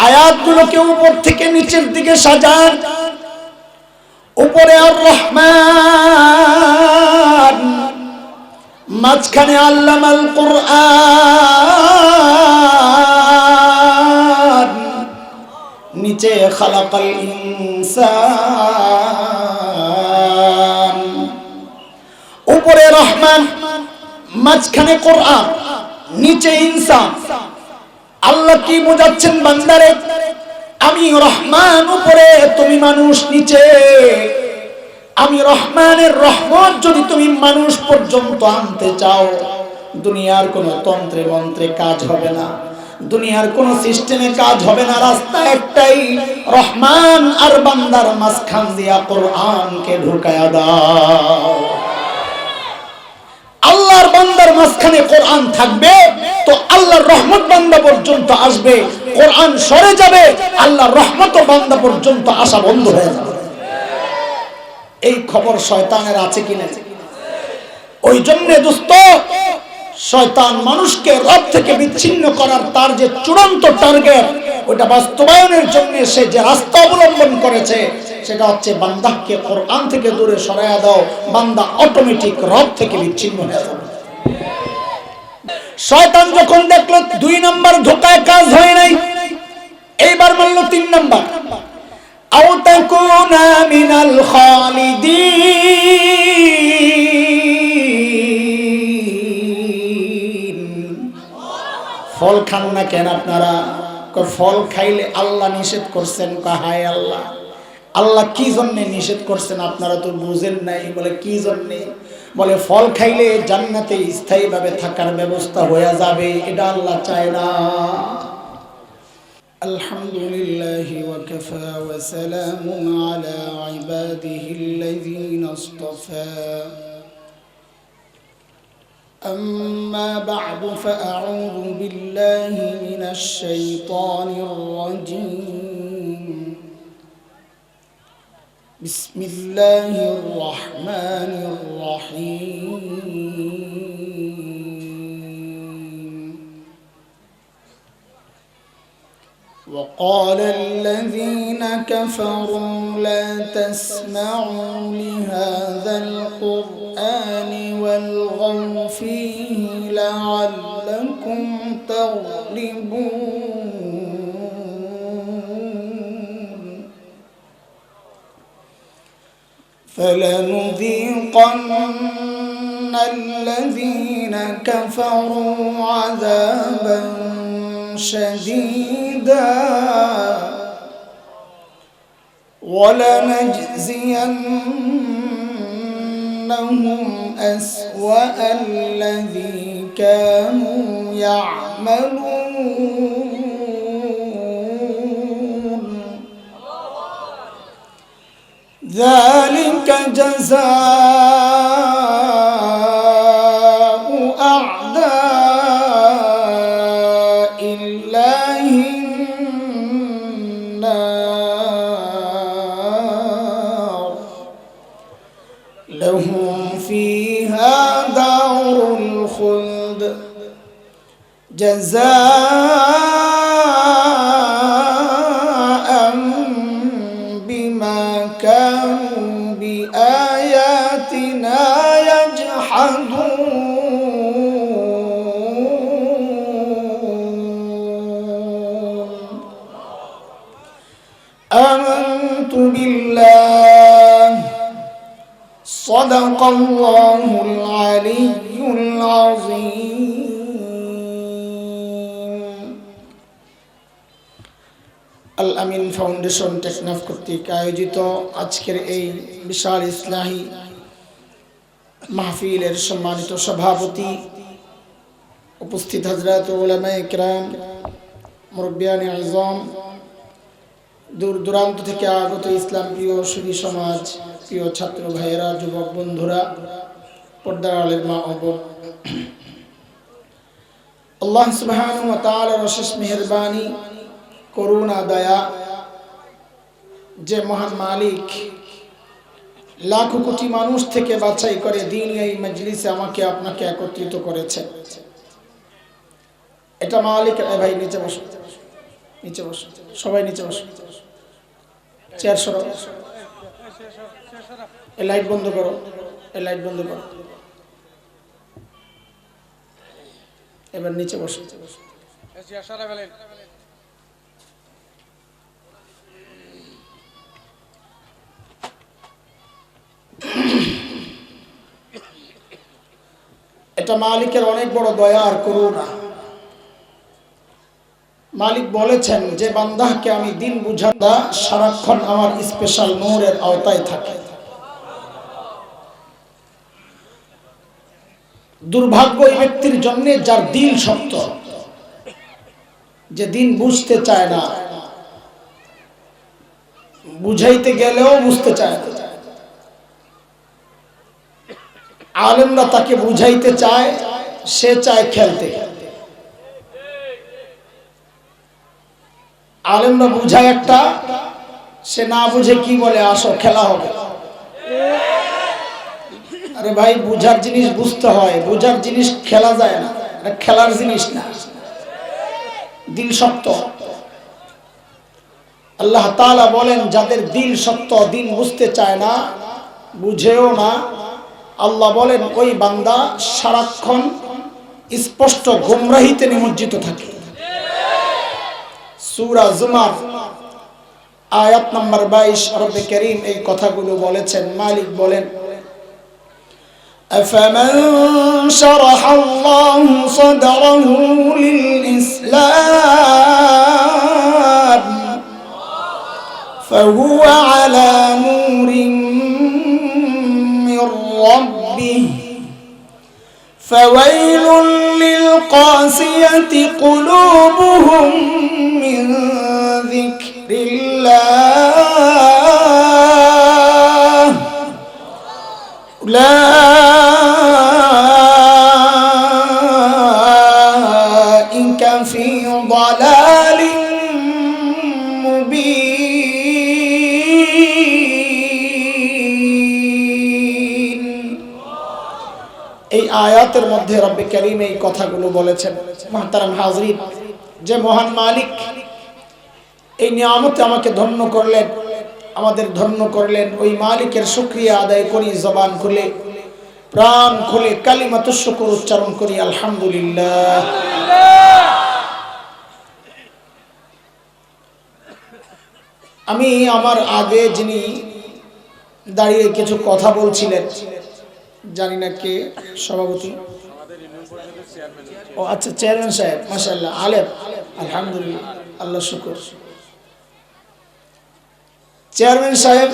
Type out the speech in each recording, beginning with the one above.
আয়াতগুলোকে উপর থেকে নিচের দিকে সাজান। উপরে আর রহমান, মাঝখানে আল্লামাল কুরআন, নিচে খালাকাল ইনসান। উপরে রহমান, মাঝখানে কোরআন, নিচে ইনসান। আল্লাহ কি বোঝাচ্ছেন বান্দারে? আমি রহমান উপরে, তুমি মানুষ নিচে। আমি রহমানের রহমত যদি তুমি মানুষ পর্যন্ত আনতে চাও, দুনিয়ার কোনো তন্ত্রে মন্ত্রে কাজ হবে না, দুনিয়ার কোনো সিস্টেমে কাজ হবে না। রাস্তা একটাই, রহমান আর বান্দার মাঝখান দিয়া কোরআনকে ঢুকায়া দাও। আল্লাহর বান্দার মাঝখানে কোরআন থাকবে তো আল্লাহর রহমত বান্দা পর্যন্ত আসবে। কোরআন সরে যাবে, আল্লাহর রহমত বান্দা পর্যন্ত আসা বন্ধ হয়ে যাবে। এই খবর শয়তানের আছে কিনা? ওই জন্য দোস্ত, শয়তান মানুষকে রব থেকে বিচ্ছিন্ন করার তার যে চূড়ান্ত টার্গেট, ওটা বাস্তবায়নের জন্য সে যে রাস্তা অবলম্বন করেছে সেটা হচ্ছে বান্দাকে কোরআন থেকে দূরে সরাইয়া দাও, বান্দা অটোমেটিক রব থেকে বিচ্ছিন্ন হয়ে যাবে। শয়তান যখন দেখলো 2 নাম্বার ধোকায় কাজ হয় নাই, এইবার মানল 3 নাম্বার, আও তাকুনা মিনাল খালিদিন। ফল খান না কেন আপনারা? ফল খাইলে আল্লাহ নিষেধ করছেন। হায় আল্লাহ, আল্লাহ কি জন্য নিষেধ করছেন আপনারা তো বুঝেন নাই। বলে কি জন্য? বলে ফল খাইলে জান্নাতে স্থায়ীভাবে থাকার ব্যবস্থা হয়ে যাবে, এটা আল্লাহ চায় না। আলহামদুলিল্লাহি ওয়া কাফা ওয়া সালামুন আলা ইবাদিহিল্লাযীনা ইসতাফা। أما بعد فأعوذ بالله من الشيطان الرجيم. بسم الله الرحمن الرحيم. وقال الذين كفروا لا تسمعوا لهذا القرآن والغوا فيه لعلكم تغلبون. فلنذيقن الذين كفروا عذابا شديدا ولنجزينهم أسوأ الذي كانوا يعملون. ذلك جزاء أعداء الله النار، لهم فيها دار الخلد جزاء بما كانوا بآياتنا يجحدون. آمنت بالله صدق الله العلي العظيم. আল আমিন ফাউন্ডেশন টেকনাফ কর্তৃক আয়োজিত আজকের এই বিশাল ইসলাহি মাহফিলের সম্মানিত সভাপতি, উপস্থিত হযরত উলামায়ে কিরাম, মুরব্বিয়ানে আযম, দূর দূরান্ত থেকে আগত ইসলাম প্রিয় সুধী সমাজ, প্রিয় ছাত্র ভাইয়েরা, যুবক বন্ধুরা, পর্দার আলের মা ও বোন, আল্লাহ সুবহানাহু ওয়া তাআলার অশেষ মেহেরবানি, করুণা, দয়া, যে মহান মালিক লাখো কোটি মানুষ থেকে বাছাই করে দিন এই মজলিসে আমাকে আপনাকে একত্রিত করেছে, এটা মালিক। ভাই নিচে বসো। নিচে বসো, সবাই নিচে বসো। চেয়ার সরাও, এই লাইট বন্ধ করো, এই লাইট বন্ধ করো। এবার নিচে বসো। এটা মালিকের অনেক বড় দয়া আর করুণা। মালিক বলেছেন যে বান্দাকে আমি দিন বুঝাতা সারাক্ষণ আমার স্পেশাল নূরের আওতায় থাকে। দুর্ভাগ্য ওই ব্যক্তির জন্য যার দিল শক্ত, যে দিন বুঝতে চায় না, বুঝাইতে গেলেও বুঝতে চায় না। আলেমরা তাকে বুঝাইতে চায়, সে চায় খেলতে। আলেমরা বুঝায় একটা, সে না বুঝে কি বলে আসো খেলা হবে। আরে ভাই, বুঝার জিনিস বুঝতে হয়, বুঝার জিনিস খেলা যায় না, এটা খেলার জিনিস না। দিল শক্ত। আল্লাহ তাআলা বলেন যাদের দিল শক্ত, দিন বুঝতে চায় না, বুঝেও না, আল্লাহ বলেন ওই বান্দা সারাক্ষণ স্পষ্ট গুমরাহিতে নিমজ্জিত থাকে। সূরা জুমার আয়াত নাম্বার 22 রব্বে কারীম এই কথাগুলো বলেছেন। মালিক বলেন أفمن شرح الله صدره للإسلام فهو على نور من ربه فويل للقاسية قلوبهم من ذكر الله أولئك في ضلال مبين। এই আয়াতের মধ্যে রব্বে কারীম এই কথাগুলো বলেছেন। মুহতারাম হাজরিন, যে মহান মালিক এই নিয়ামতে আমাকে ধন্য করলেন, আমাদের ধন্য করলেন, ওই মালিকের শুকরিয়া আদায় করি, জবান খুলে প্রাণ খুলে কালিমাতুশ শুকর উচ্চারণ করি আলহামদুলিল্লাহ। আমি আমার আগে যিনি দাঁড়িয়ে কিছু কথা বলছিলেন, জানি না কে সভাপতি, ও আচ্ছা চেয়ারম্যান সাহেব, মাশাআল্লাহ আলেম, আলহামদুলিল্লাহ, আল্লাহ শুকর। চেয়ারম্যান সাহেব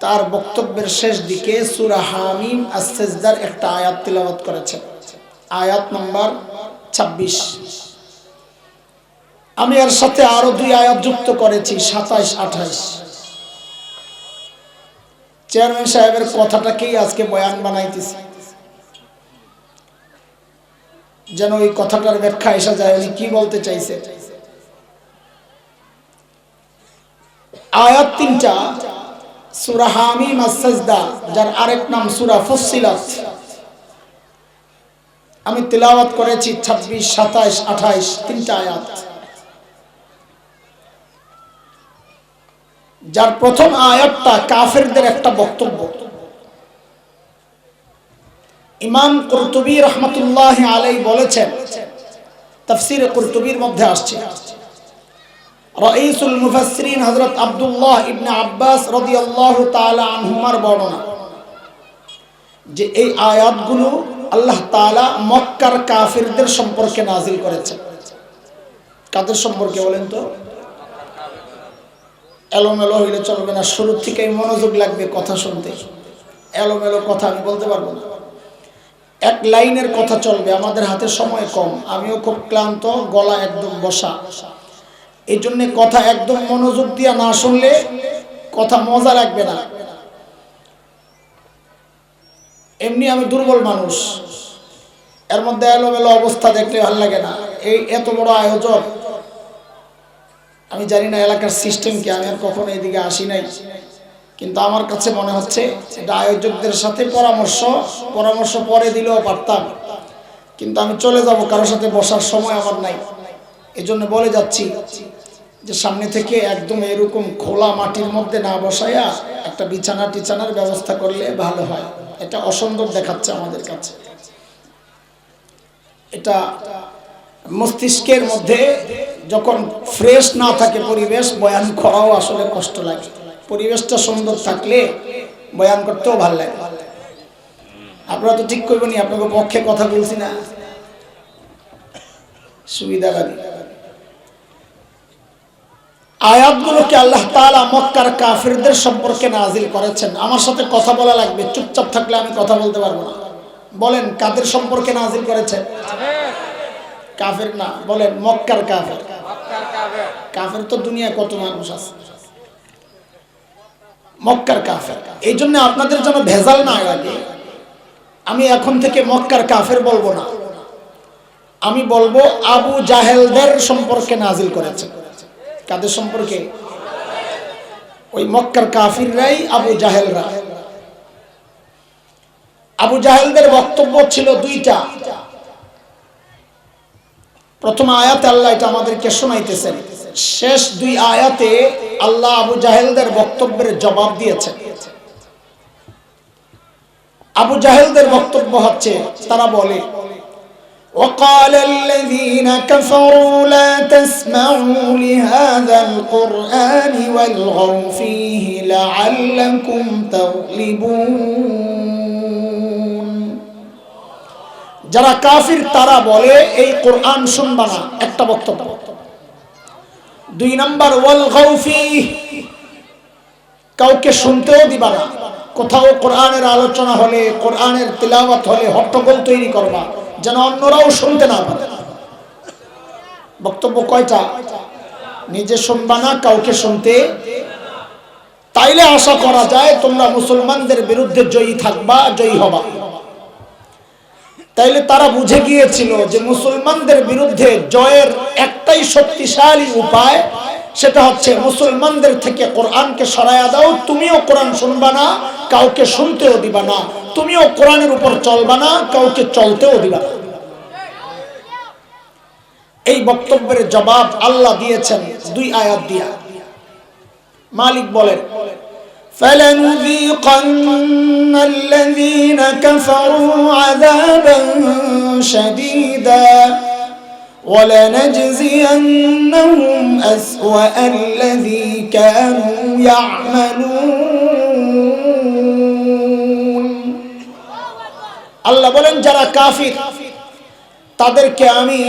তার বক্তব্যের শেষ দিকে সূরা হামিম আস-সাজদার একটা আয়াত তিলাওয়াত করেছেন, আয়াত নাম্বার 26। আমি এর সাথে আরো 2 আয়াত যুক্ত করেছি, 27, 28। চেয়ারম্যান সাহেবের কথাটাকেই আজকে বয়ান বানাইতেছি, যেন ওই কথাটার ব্যাখ্যা এসে যায় উনি কি বলতে চাইছে। আয়াত 3টা সূরা হামিম আস-সাজদা, যার আরেক নাম সূরা ফুসসিলাত, আমি তিলাওয়াত করেছি 26, 27, 28 3টা আয়াত। যার প্রথম আয়াতটা কাফেরদের একটা বক্তব্য। ইমাম কুরতুবী রাহমাতুল্লাহি আলাইহি বলেছেন, তাফসীরে কুরতুবীর মধ্যে আসছে, রাইসুল মুফাসসিরিন হযরত আব্দুল্লাহ ইবনে আব্বাস রাদিয়াল্লাহু তাআলা আনহুমার বর্ণনা, যে এই আয়াতগুলো আল্লাহ তাআলা মক্কার কাফিরদের সম্পর্কে নাযিল করেছেন। কাদের সম্পর্কে বলেন তো? এলোমেলো হইলে চলবে না, শুরু থেকেই মনোযোগ লাগবে কথা শুনতে। এলোমেলো কথা আমি বলতে পারবো না, এক লাইনের কথা চলবে। আমাদের হাতে সময় কম, আমিও খুব ক্লান্ত, গলা একদম বসা, এই জন্য কথা একদম মনোযোগ দিয়ে না শুনলে কথা মজা লাগবে না। এমনি আমি দুর্বল মানুষ, এর মধ্যে এলোমেলো অবস্থা দেখলে ভালো লাগে না। এই এত বড় আয়োজন, আমি জানি না এলাকার সিস্টেম কি, আমি আর কখনো এদিকে আসি নাই, কিন্তু আমার কাছে মনে হচ্ছে এটা আয়োজকদের সাথে পরামর্শ পরে দিলেও পারতাম, কিন্তু আমি চলে যাব, কারোর সাথে বসার সময় আমার নাই। এজন্য বলে যাচ্ছি যে সামনে থেকে একদম এরকম খোলা মাটির মধ্যে না বসায়া একটা টিচানার ব্যবস্থা করলে ভালো হয়। এটা অসুন্দর দেখাচ্ছে আমাদের কাছে। এটা মস্তিষ্কের মধ্যে যখন ফ্রেশ না থাকে পরিবেশ, বয়ান করাও আসলে কষ্ট লাগে। পরিবেশটা সুন্দর থাকলে বয়ান করতেও ভালো লাগে। আপনারা তো ঠিক করবেন, আপনাকে পক্ষে কথা বলছি না, সুবিধা লাগে। আয়াতগুলোকে আল্লাহ তাআলা মক্কার কাফিরদের সম্পর্কে নাজিল করেছেন। আমার সাথে কথা বলা লাগবে, চুপচাপ থাকলে আমি কথা বলতে পারবো না। বলেন কাদের সম্পর্কে নাজিল করেছেন? কাফের না, বলেন মক্কার কাফের। কাফের তো দুনিয়ায় কত মানুষ আছে, মক্কার কাফের। এই জন্য আপনাদের জন্য ভেজাল না লাগে, আমি এখন থেকে মক্কার কাফের বলবো না, আমি বলবো আবু জাহেলদের সম্পর্কে নাজিল করেছেন। কাদের সম্পর্কে? ওই মক্কার কাফিররাই আবু জাহেলরা। আবু জাহেলদের বক্তব্য ছিল দুইটা। প্রথম আয়াতে আল্লাহ এটা আমাদেরকে শোনাইতেছেন, শেষ দুই আয়াতে আল্লাহ আবু জাহেলদের বক্তব্যের জবাব দিয়েছেন। আবু জাহেলদের বক্তব্য হচ্ছে, তারা বলে وقال الذين كفروا لا تسمعوا لهذا القرآن والغوا فيه لعلكم تغلبون। যারা কাফির তারা বলে এই কোরআন শুনবা না, একটা বক্তব্য। দুই নাম্বার ওয়ালগাউ ফীহি, কাউকে শুনতেও দিবা না। কোথাও কোরআনের আলোচনা হলে, কোরআনের তিলাওয়াত হলে হট্টগোল তৈরি করবা যেন অন্যরাও শুনতে না পারে। বক্তব্য কয়টা? নিজে শুনবা না, কাউকে শুনতে। তাইলে আশা করা যায় তোমরা মুসলমানদের বিরুদ্ধে জয়ী থাকবা, জয়ী হবা। তাইলে তারা বুঝে গিয়েছিল যে মুসলমানদের বিরুদ্ধে জয়ের একটাই শক্তিশালী উপায়, সেটা হচ্ছে মুসলমানদের থেকে কোরআনকে সরায়া দাও। তুমিও কোরআন শুনবা না, কাউকে শুনতেও দিবা না। তুমিও কোরআনের উপর চলবা না, কাউকে চলতেও দিবা না। এই বক্তব্যের জবাব আল্লাহ দিয়েছেন দুই আয়াত দিয়া। মালিক বলেন, فَلَنُذِيقَنَّ الَّذِينَ كَفَرُوا عَذَابًا شَدِيدًا وَلَنَجْزِيَنَّهُمْ أَسْوَأَ الَّذِي كَانُوا يَعْمَلُونَ। আল্লাহ বলেন যারা কাফির তাদেরকে আমি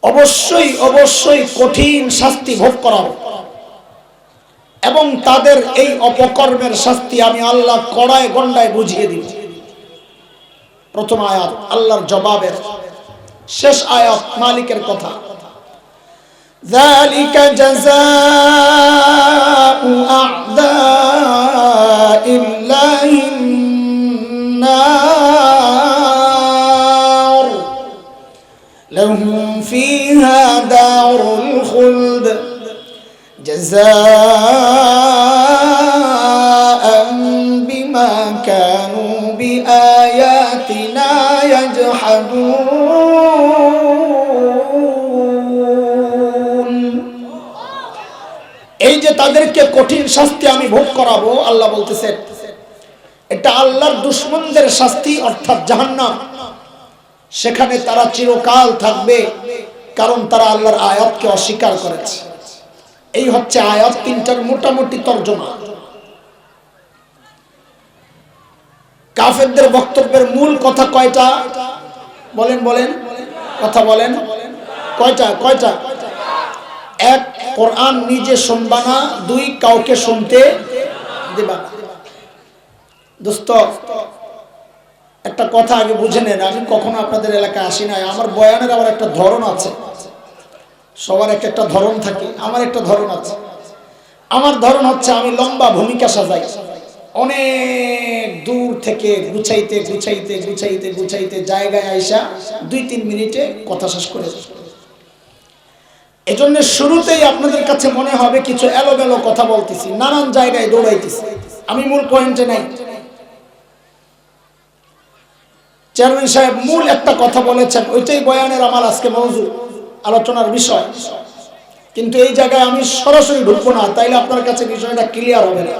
অবশ্যই কঠিন শাস্তি ভোগ করাবো, এবং তাদের এই অপকর্মের শাস্তি আমি আল্লাহ কড়ায় গন্ডায় বুঝিয়ে দিব। প্রথম আয়াত আল্লাহর জবাবের, শেষ আয়াত মালিকের কথা। যালিকা জাযাউ আ'দাইল্লাহিন নার লাহুম ফীহা দারুল খুলদ জাযাআন বিমা কানু বিআয়াতিনা ইয়াজহাদুন। এই যে তাদেরকে কঠিন শাস্তি আমি ভোগ করাবো, আল্লাহ বলতেছেন এটা আল্লাহর দুশমনদের শাস্তি, অর্থাৎ জাহান্নাম। সেখানে তারা চিরকাল থাকবে, কারণ তারা আল্লাহর আয়াতকে অস্বীকার করেছে। এই হচ্ছে আয়াত তিনটার মোটামুটি তর্জমা। কাফেরদের বক্তব্যের মূল কথা কয়টা? বলেন কথা বলেন, কয়টা? এক, কোরআন নিজে শুনবা না। দুই, কাউকে শুনতে দিবা না। দোস্ত, একটা কথা আগে বুঝে নেন, আমি কখনো আপনাদের এলাকায় আসি নাই। আমার বয়ানের আবার একটা ধরন আছে, সবার একটা ধরন থাকে, আমার একটা ধরন আছে। আমার ধরন হচ্ছে আমি লম্বা ভূমিকা সাজাই, অনেক দূর থেকে গুছাইতে জায়গায় আইসা 2-3 মিনিটে কথা শেষ করে। এজন্য শুরুতেই আপনাদের কাছে মনে হবে কিছু এলোমেলো কথা বলতেছি, নানান জায়গায় দৌড়াইতেছি, আমি মূল পয়েন্টে নাই। চেয়ারম্যান সাহেব মূল একটা কথা বলেছেন, ওইটাই বয়ানের আমার আজকে মওজু। আলোচনার বিষয়, কিন্তু এই জায়গায় আমি সরাসরি ঢুকবো না, তাইলে আপনার কাছে বিষয়টা ক্লিয়ার হবে না।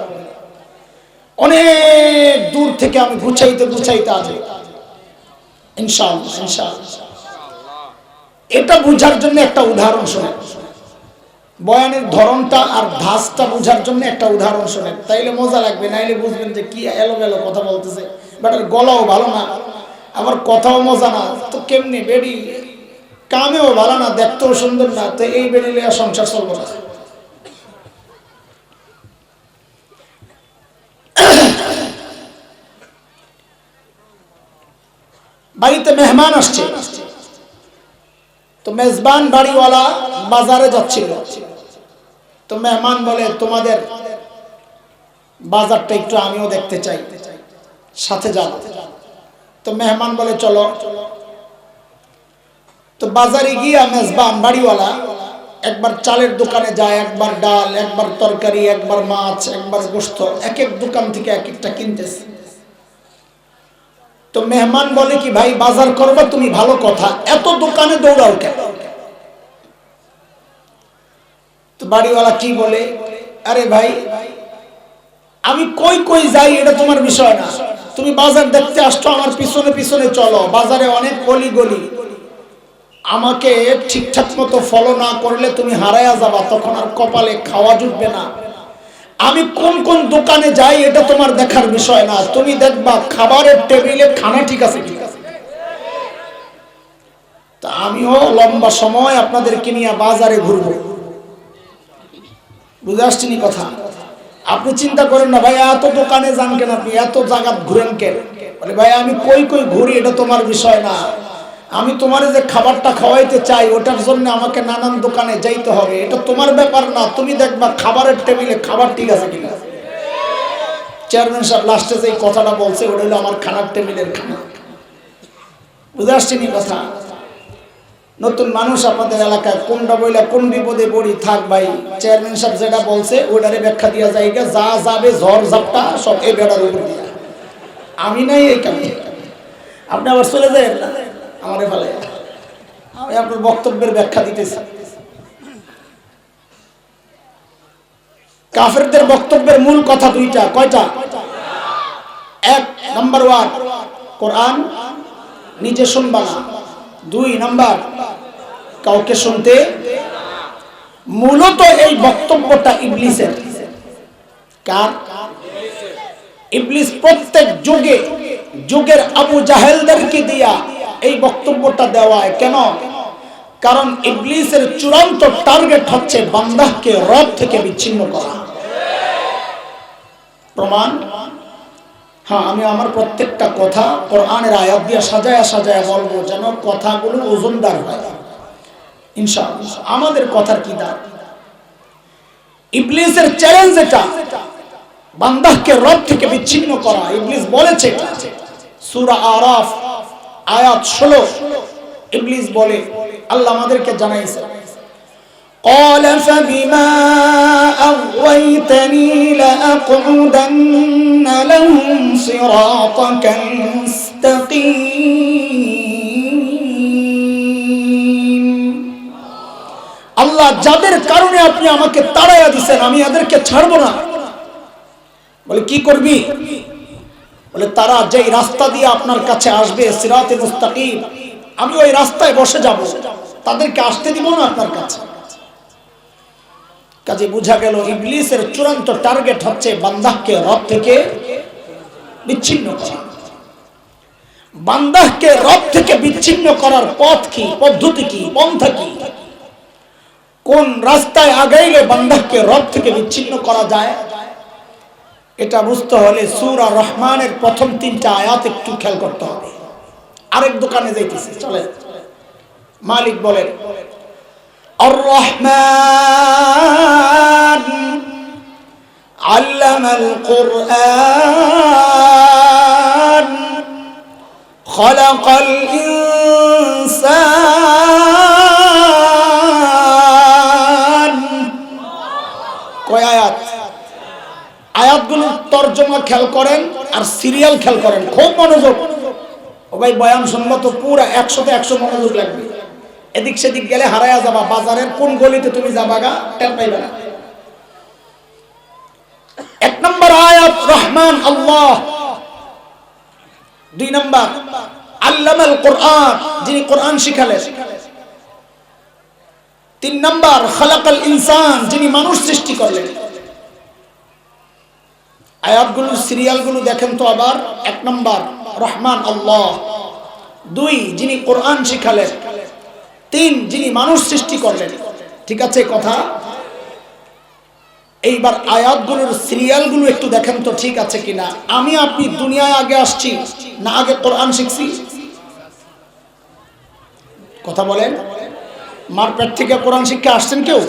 অনেক দূর থেকে আমি গুছাইতে আসি ইনশাআল্লাহ। এটা বুঝার জন্য একটা উদাহরণ শোনেন, বয়ানের ধরনটা আর ধাঁচটা বুঝার জন্য একটা উদাহরণ শোনেন, তাইলে মজা লাগবে, নাইলে বুঝবেন যে কি এলোমেলো কথা বলতেছে, বাট গলাও ভালো না, আবার কথাও মজা না, তো কেমনি বেডি কামেও ভালো না, দেখতেও সুন্দর না, তো এই বেডি লিয়া সংসার চলবো না। বাড়িতে মেহমান আসছে, তো মেজবান বাড়িওয়ালা বাজারে যাচ্ছিল, তো মেহমান বলে তোমাদের বাজারটা একটু আমিও দেখতে চাই, সাথে যাব। তো মেহমান বলে চলো। তো বাজারে গিয়া মেজবান বাড়িওয়ালা একবার চালের দোকানে যায়, একবার ডাল, একবার তরকারি, একবার মাছ, একবার গোশত, এক এক দোকান থেকে এক একটা কিনতেছে। তো মেহমান বলে কি ভাই বাজার করবা তুমি, ভালো কথা, এত দোকানে দৌড়াও কেন? তো বাড়িওয়ালা কি বলে, আরে ভাই আমি কই কই যাই এটা তোমার বিষয় না, তুমি বাজার দেখতে আসছো, আমার পিছনে পিছনে চলো, বাজারে অনেক গলি গলি, আমাকে ঠিকঠাক মতো ফলো না করলে তুমি হারায়া যাবা, তখন আর কপালে খাওয়া জুটবে না। আমি কোন কোন দোকানে যাই এটা তোমার দেখার বিষয় না, তুমি দেখবা খাবারের টেবিলে খানা ঠিক আছে কি। তা আমিও লম্বা সময় আপনাদেরকে নিয়ে বাজারে ঘুরবো, বুঝে আসছেন কথা? আপনি চিন্তা করেন না ভাই এত দোকানে যান কেন, আপনি এত জায়গা ঘুরেন কেন? বলে ভাই আমি কই কই ঘুরি এটা তোমার বিষয় না, আমি তোমার যে খাবারটা খাওয়াইতে চাই ওটার জন্য আমাকে নানান দোকানে যাইতে হবে, এটা তোমার ব্যাপার না, তুমি দেখবা খাবারের টেবিলে খাবার ঠিক আছে কিনা। চেয়ারম্যান সাহেব লাস্টে যে কথাটা বলছে ওটা হলো আমার খানার টেবিলের খানা, বুঝে আসছেনি কথা? নতুন মানুষ আপনাদের এলাকায়, কোনটা বইলা কোন বিপদে পড়ি, থাক ভাই চেয়ারম্যান সাহেব যেটা বলছে ওটারে ব্যাখ্যা দিয়া যায়, যা যাবে ঝড় ঝাপটা সব এই বেড়ার উপর দিয়া, আমি নাই এই কামে। আপনি আবার চলে যাবেন না আমারে ফেলে, আমি আপনার বক্তব্যের ব্যাখ্যা দিতেছি। কাফেরদের বক্তব্যের মূল কথা দুইটা, কয়টা? এক নাম্বার ওয়ান, কোরআন নিজে শুনবা না, দুই নাম্বার কাউকে শুনতে। মূলত এই বক্তব্যটা ইবলিসের। কার? ইবলিস প্রত্যেক যুগে যুগের আবু জাহেলদেরকে দিয়া এই বক্তব্যটা দেওয়ায়। কেন? কারণ ইবলিসের চূড়ান্ত টার্গেট হচ্ছে বান্দাকে রব থেকে বিচ্ছিন্ন করা। প্রমাণ? হ্যাঁ, আমি আমার প্রত্যেকটা কথা কোরআনের আয়াত দিয়ে সাজায়া সাজায়া বলবো, যেন কথাগুলো ওজনদার হয় ইনশাআল্লাহ। আমাদের কথার কি দাম? ইবলিসের চ্যালেঞ্জ এটা, বান্দাকে রব থেকে বিচ্ছিন্ন করা। ইবলিস বলেছে, সূরা আরাফ আয়াত 16, ইবলিস বলে, আল্লাহ আমাদেরকে জানাইছে, قال فبما أغويتني لأقعدن لهم صراطك المستقيم। আল্লাহ যাদের কারণে আপনি আমাকে তাড়াইয়া দিয়েছেন আমি এদেরকে ছাড়বো না। বলে কি করবি? বলে তারা যেই রাস্তা দিয়ে আপনার কাছে আসবে সিরাতে মুস্তাকিম, আমি ওই রাস্তায় বসে যাব, তাদেরকে আসতে দিব না আপনার কাছে। কাজে বুঝা গেল ইবলিসের চূড়ান্ত টার্গেট হচ্ছে বান্দাকে রব থেকে বিচ্ছিন্ন করা। বান্দাকে রব থেকে বিচ্ছিন্ন করার পথ কি, পদ্ধতি কি, পন্থা কি, কোন রাস্তায় আগাইলে বান্দাকে রব থেকে বিচ্ছিন্ন করা যায়, এটা বুঝতে হলে সূরা রহমানের প্রথম 3টা আয়াত একটু খেয়াল করতে হবে। আরেক দোকানে যাইতেছি, চলে। মালিক বলেন, আর রহমান আল্লামাল কুরআন খালাকাল ইনসান। কয় আয়াত? আয়াতগুলোর তরজমা খেয়াল করেন আর সিরিয়াল খেয়াল করেন, খুব মনোযোগ। ও ভাই বয়ান শুনবো তো পুরা 100-তে 100 মনোযোগ লাগবে। এদিক সেদিক গেলে হারায়া যাবা, বাজারের কোন গলিতে তুমি যাবা গা টের পাইবে না। এক নম্বর আয়াত রহমান আল্লাহ। দুই নম্বর আল্লামাল কোরআন, যিনি কোরআন শিখালেন। তিন নম্বর খালাকাল ইনসান, যিনি মানুষ সৃষ্টি করলেন। আয়াতগুলোর সিরিয়ালগুলো দেখেন তো আবার। এক নম্বর রহমান আল্লাহ, দুই যিনি কোরআন শিখালেন, তিন যিনি মানুষ সৃষ্টি করলেন। ঠিক আছে কথা? এইবার আয়াতগুলোর সিরিয়ালগুলো একটু দেখেন তো ঠিক আছে কিনা। আমি আপনি দুনিয়ায় আগে আসছি না আগে কোরআন শিখছি? কথা বলেন। মার পেট থেকে কোরআন শিক্ষা আসছেন কেউ?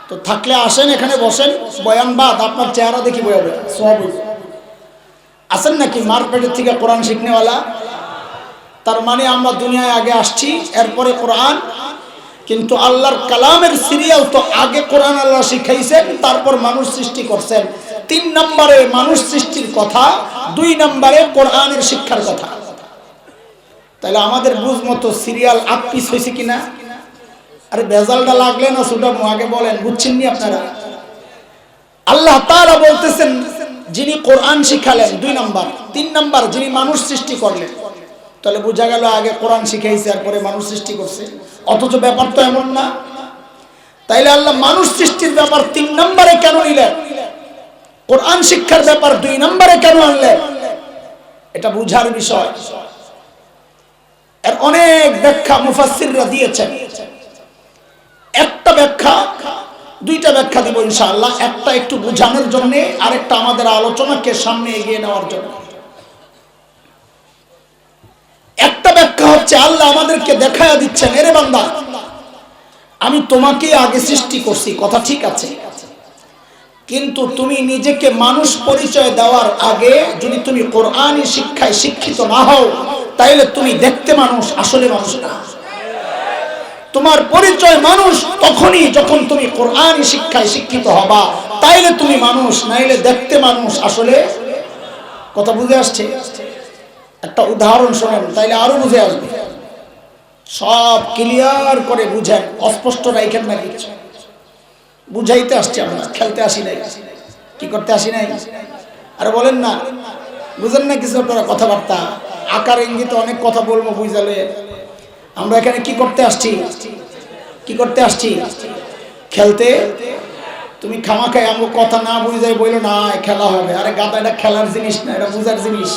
তো থাকলে আসেন, এখানে বসেন, বয়ান বাদ আপনার চেহারা দেখি বয়াবে সব আসেন নাকি মার পেটের থেকে কোরআন শিখনেওয়ালা? তার মানে আমরা দুনিয়ায় আগে আসছি, এরপরে কোরআন। কিন্তু আল্লাহর কালামের সিরিয়াল তো আগে কোরআন আল্লাহ শিখাইছেন, তারপর মানুষ সৃষ্টি করছেন। তিন নম্বরে মানুষ সৃষ্টির কথা, দুই নম্বরে কোরআনের শিক্ষার কথা। তাহলে আমাদের বুঝ মতো সিরিয়াল আপপিস হয়েছে কিনা? আরে বেজালটা লাগলে না ছুটাবো, আগে বলেন বুঝছেন নি আপনারা? আল্লাহ তাআলা বলতেছেন যিনি কোরআন শিখালেন, দুই নম্বর। তিন নম্বর যিনি মানুষ সৃষ্টি করলেন। তাহলে বোঝা গেল আগে কোরআন শিখাইছে আর পরে মানুষ সৃষ্টি করছে, অথচ ব্যাপার তো এমন না। তাইলে আল্লাহ মানুষ সৃষ্টির ব্যাপার তিন নম্বরে কেন নিলেন? কোরআন শিক্ষার ব্যাপার দুই নম্বরে কেন আনলেন? এটা বুঝার বিষয়। এর অনেক ব্যাখ্যা মুফাসসিররা দিয়েছেন। একটা ব্যাখ্যা, দুইটা ব্যাখ্যা দিব ইনশাআল্লাহ। একটা একটু বোঝানোর জন্য, আরেকটা আমাদের আলোচনাকে সামনে এগিয়ে নেওয়ার জন্য। একটা ব্যাখ্যা হচ্ছে আল্লাহ আমাদেরকে দেখায়া দিচ্ছেন, এরে বান্দা আমি তোমাকে আগে সৃষ্টি করছি, কথা ঠিক আছে, কিন্তু তুমি নিজেকে মানুষ পরিচয় দেওয়ার আগে যদি তুমি কোরআনী শিক্ষায় শিক্ষিত না হও, তাইলে তুমি দেখতে মানুষ, আসলে মানুষ না। তোমার পরিচয় মানুষ তখনই যখন তুমি কোরআনী শিক্ষায় শিক্ষিত হবা, তাইলে তুমি মানুষ, নাইলে দেখতে মানুষ, আসলে। কথা বুঝে আসছে? একটা উদাহরণ শোনেন, তাইলে আরো বুঝে আসবে। সব ক্লিয়ার করে বুঝেন, অস্পষ্ট রাইখেন না কিছু। বুঝাইতে আসছি আমরা, খেলতে আসি নাই। কি করতে আসি নাই? আরে বলেন না, বুঝেন না কিছু আপনারা? কথাবার্তা আকার ইঙ্গিতে অনেক কথা বলবো, বুঝালে। আমরা এখানে কি করতে আসছি? কি করতে আসছি? খেলতে। তুমি খামাখায় আমার কথা না বুঝাই বইলো না খেলা হবে। আরে গাদা, এটা খেলার জিনিস না, এটা বুঝার জিনিস।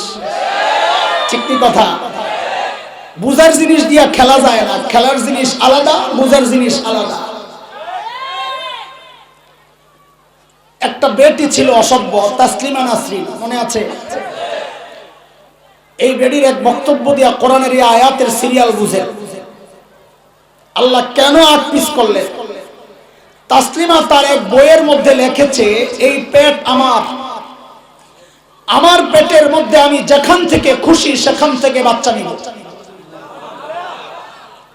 ঠিক কি কথা? বুঝার জিনিস দিয়া খেলা যায় না। খেলার জিনিস আলাদা, বুঝার জিনিস আলাদা। একটা বেটি ছিল অসভ্য, তাসলিমা নাসরিন, মনে আছে? এই বেটির এক বক্তব্য দিয়া কোরআনের এই আয়াতের সিরিয়াল বুঝে আল্লাহ কেন আটপিস করলেন। তাসলিমা তার এক বইয়ের মধ্যে লিখেছে, এই পেট আমার, আমার পেটের মধ্যে আমি যেখান থেকে খুশি সেখান থেকে বাচ্চা নিব।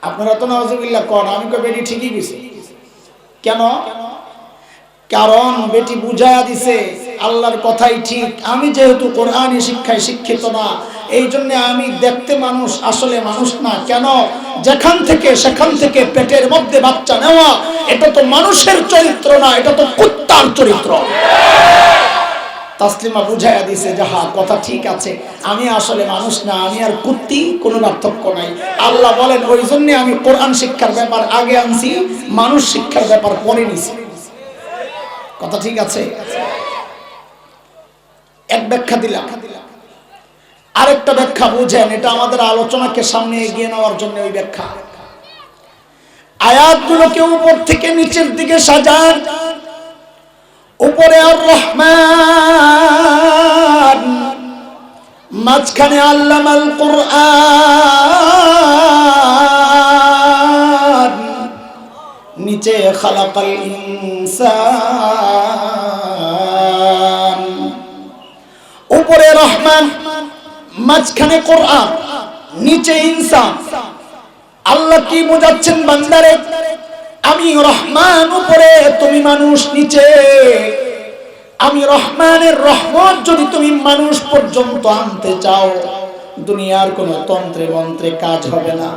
আপনারা তো নাউজুবিল্লাহ কোন, আমি কই বেটি ঠিকই গেছে। কেন? কারণ বেটি বুঝায়া দিছে আল্লাহর কথাই ঠিক। আমি যেহেতু কোরআনী শিক্ষায় শিক্ষিত না, এই জন্য আমি দেখতে মানুষ, আসলে মানুষ না। কেন? যেখান থেকে সেখান থেকে পেটের মধ্যে বাচ্চা নেওয়া, এটা তো মানুষের চরিত্র না, এটা তো কুত্তার চরিত্র। তাসলিমা বুঝাইয়া দিছে যে হ্যাঁ কথা ঠিক আছে, আমি আসলে মানুষ না, আমি আর কুত্তি, কোনো পার্থক্য নাই। আল্লাহ বলেন ওই জন্য আমি কোরআন শিক্ষার ব্যাপার আগে আনছি, মানুষ শিক্ষার ব্যাপার পরে নিছি। কথা ঠিক আছে? এক ব্যাখ্যা দিলাম। আরেকটা ব্যাখ্যা বুঝেন, এটা আমাদের আলোচনাকে সামনে এগিয়ে নেওয়ার জন্য ওই ব্যাখ্যা। আয়াতগুলোকে উপর থেকে নিচের দিকে সাজান। উপরে আর রহমান, মাঝখানে আল্লামাল কোরআন, নিচে খালাকাল ইনসান। উপরে রহমান, মাঝখানে কোরআন, নিচে ইনসান। আল্লাহ কি বোঝাচ্ছেন বান্দারে? আমি রহমান উপরে, তুমি মানুষ নিচে। আমি রহমানের রহমত যদি তুমি মানুষ পর্যন্ত আনতে চাও, দুনিয়ার কোনো তন্ত্রে মন্ত্রে কাজ হবে না।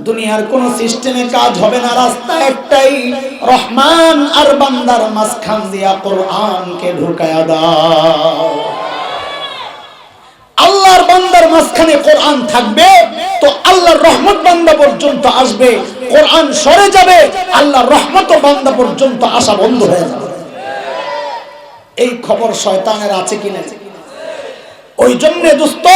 দুনিয়ার কোন সিস্টেমে কাজ হবে না, রাস্তা একটাই, রহমান আর বান্দার মাঝখান দিয়া কোরআনকে ঢুকায়া দাও। আল্লাহর বান্দার মাঝখানে কোরআন থাকবে তো আল্লাহর রহমত বান্দা পর্যন্ত আসবে, কোরআন সরে যাবে আল্লাহর রহমত বান্দা পর্যন্ত আসা বন্ধ হয়ে যাবে। এই খবর শয়তানের আছে কিনা? ওই জন্য দোস্ত,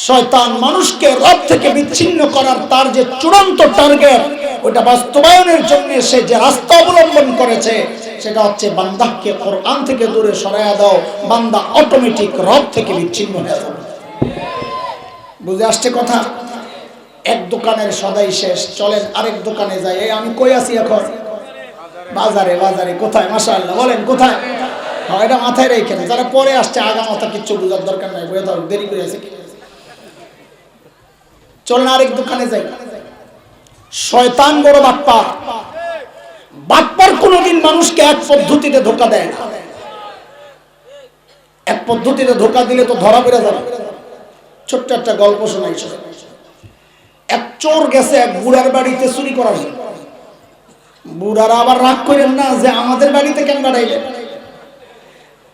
শয়তান মানুষকে রব থেকে বিচ্ছিন্ন করার তার যে চূড়ান্ত টার্গেট, ওটা বাস্তবায়নের জন্য সে যে রাস্তা অবলম্বন করেছে সেটা হচ্ছে বান্দাকে কোরআন থেকে দূরে সরাইয়া দাও, বান্দা অটোমেটিক রব থেকে বিচ্ছিন্ন হয়ে যাবে। বুঝে আসছে কথা? এক দোকানের সদাই শেষ, চলেন আরেক দোকানে যাই। এই আমি কই আছি এখন? বাজারে। বাজারে কোথায়? মাশাআল্লাহ, বলেন কোথায়? হ্যাঁ, এটা মাথায় রেখেন, যারা পরে আসছে আগা মাথা কিচ্ছু বোঝার দরকার নাই, বুঝে দাও, দেরি করে আছে। চলেন আরেক দোকানে যাই। শয়তান বড় বাটপার। বাটপার কোনোদিন মানুষকে এক পদ্ধতিতে ধোঁকা দেয় না। এক পদ্ধতিতে ধোঁকা দিলে তো ধরা পড়ে যাবে। ছোট্ট একটা গল্প শোনাই। এক চোর গেছে এক বুড়ার বাড়িতে চুরি করার জন্য। বুড়ারা আবার রাগ করেন না যে আমাদের বাড়িতে কেন বাড়াইলেন।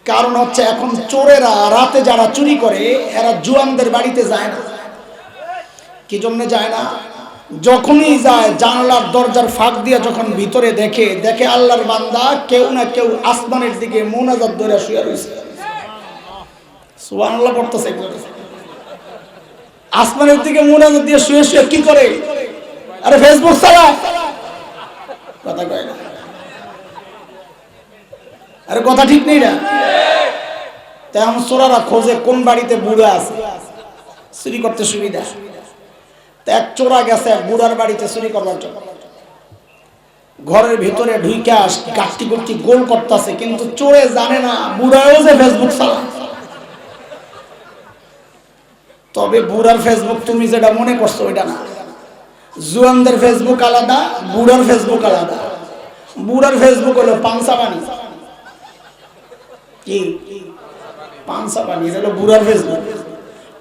কারণ হচ্ছে এখন চোরেরা রাতে যারা চুরি করে এরা জুয়ানদের বাড়িতে যায় না। কি জন্য যায় না? যখনই যায় জানালার দরজার ফাঁক দিয়ে যখন ভিতরে দেখে আল্লাহর বান্দা কেউ না কেউ আসমানের দিকে মোনাজাত ধরে শুয়ে রয়েছে। সুবহানাল্লাহ পড়তেছে। আসমানের দিকে মোনাজাত দিয়ে শুয়ে শুয়ে কি করে? আরে ফেসবুক চালায়। কথা কয় না? আরে কথা ঠিক নেই না? তেমন চোরারা খোঁজে কোন বাড়িতে বুড়া আছে, চুরি করতে সুবিধা। এক চোরা গেছে এক বুড়ার বাড়িতে চুরি করবার জন্য। ঘরের ভিতরে ঢুইকা গাছটি গুটি গোল করতেছে, কিন্তু চোরে জানে না বুড়াও যে ফেসবুক চালায়। তবে বুড়ার ফেসবুক তুমি যেটা মনে করছো ওইটা না। জুয়ানদের ফেসবুক আলাদা, বুড়ার ফেসবুক আলাদা। বুড়ার ফেসবুক হলো পাংসা পানি। কি পাংসা পানি? এটা হলো বুড়ার ফেসবুক।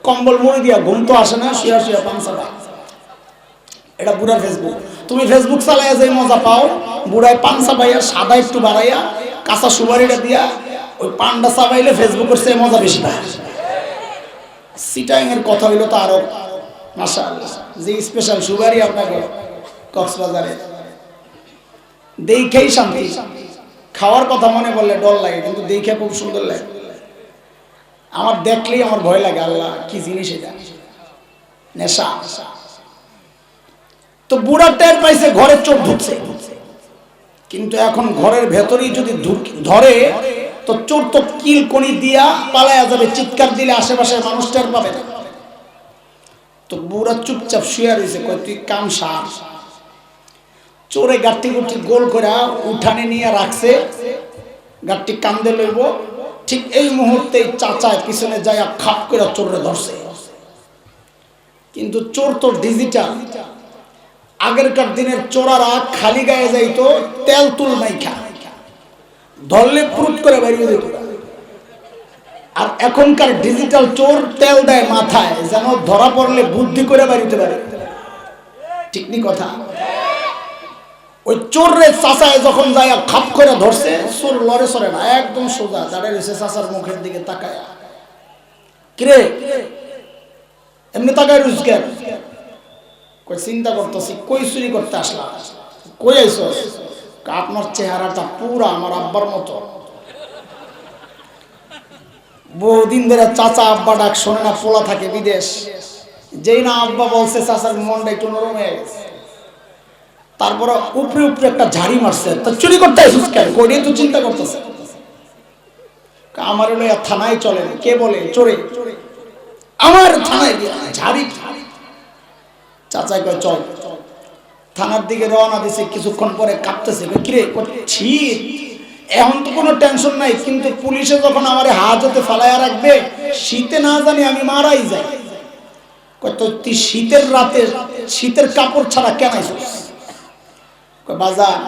কম্বল মুড়ি দিয়া ঘুম তো আসে না, শুয়া শুয়া পাংসা পানি। এটা বুড়ার ফেসবুক। তুমি ফেসবুক চালাইয়া যে মজা পাও, বুড়ায় পান চাবাইয়া সাদা একটু বাড়াইয়া কাঁচা সুপারিটা দিয়া ওই পানটা চাবাইলে ফেসবুকের চেয়ে মজা বেশি পায়। সিটাং এর কথা হইলো তো আরো মাশাআল্লাহ, যে স্পেশাল সুপারি আপনাকে কক্সবাজারে দেখেই শান্তি। খাওয়ার কথা মনে করলে ডর লাগে, কিন্তু দেখে খুব সুন্দর লাগে। আমার দেখলেই আমার ভয় লাগে, আল্লাহ কি জিনিস এটা, নেশা। তো বুড়া টের পাইছে ঘরে চোর ঢুকছে, কিন্তু এখন ঘরের ভেতরেই যদি ধরে তো চোর তো কিলকনি দিয়া পালায়া যাবে, চিৎকার দিলে আশেপাশের মানুষ টের পাবে না। তো বুড়া চুপচাপ শুয়ে রয়েছে, কয় তুই কাম সার। চোরে গাঠটি গুটি গোল করে উঠানে নিয়ে রাখছে, গাঠটি কান্দে লইব। ঠিক এই মুহূর্তে চাচায় পিছনে যায় খাপ করে চোরে ধরছে। কিন্তু চোর তো ডিজিটাল। আগেরকার দিনের চোরারা খালি গায়ে যাইতো তেল তুল মাইখা, ধরলে প্রুট করে বেরিয়ে যেত। আর এখনকার ডিজিটাল চোর তেল দেয় মাথায়, যেন ধরা পড়লে বুদ্ধি করে বাড়িতে পারে। ঠিক নি কথা? ওই চোরের চাচায় যখন যায় খাপ করে ধরছে, চোর লড়ে সরে না, একদম সোজা দাঁড়িয়ে রয়েছে চাচার মুখের দিকে তাকায়। কিরে এমনি তাকায় রুজ কেন? কই চিন্তা করতেছি, কই চুরি করতে আসলাম? কই আইছো? আপনার চেহারাটা পুরা আমার আব্বার মতো। বহুদিন ধরে চাচা আব্বা ডাক শোনে না, পোলা থাকে বিদেশ। যেই না আব্বা বলছে, চাচার মনটা একটু নরম হয়ে গেছে। তারপরে উপরে উপরে একটা ঝাড়ি মারছে, তো চুরি করতে আসিস কেন? কই তো চিন্তা করতেছে। আমার হলো থানায় চলে। কে বলে চোরে? আমার থানায় ঝাড়ি। চাচা কয় চল। থানার দিকে রওনা দিছে, কিছুক্ষণ পরে কাঁপতেছে, কিরে ছি, এখন তো কোনো টেনশন নাই, কিন্তু পুলিশে যখন আমার হাজতে ফালাইয়া রাখবে, শীতে না জানি আমি মারাই যাই। কয় তো তুই শীতের রাতে শীতের কাপড় ছাড়া কেন আইছিস? কয় বাজার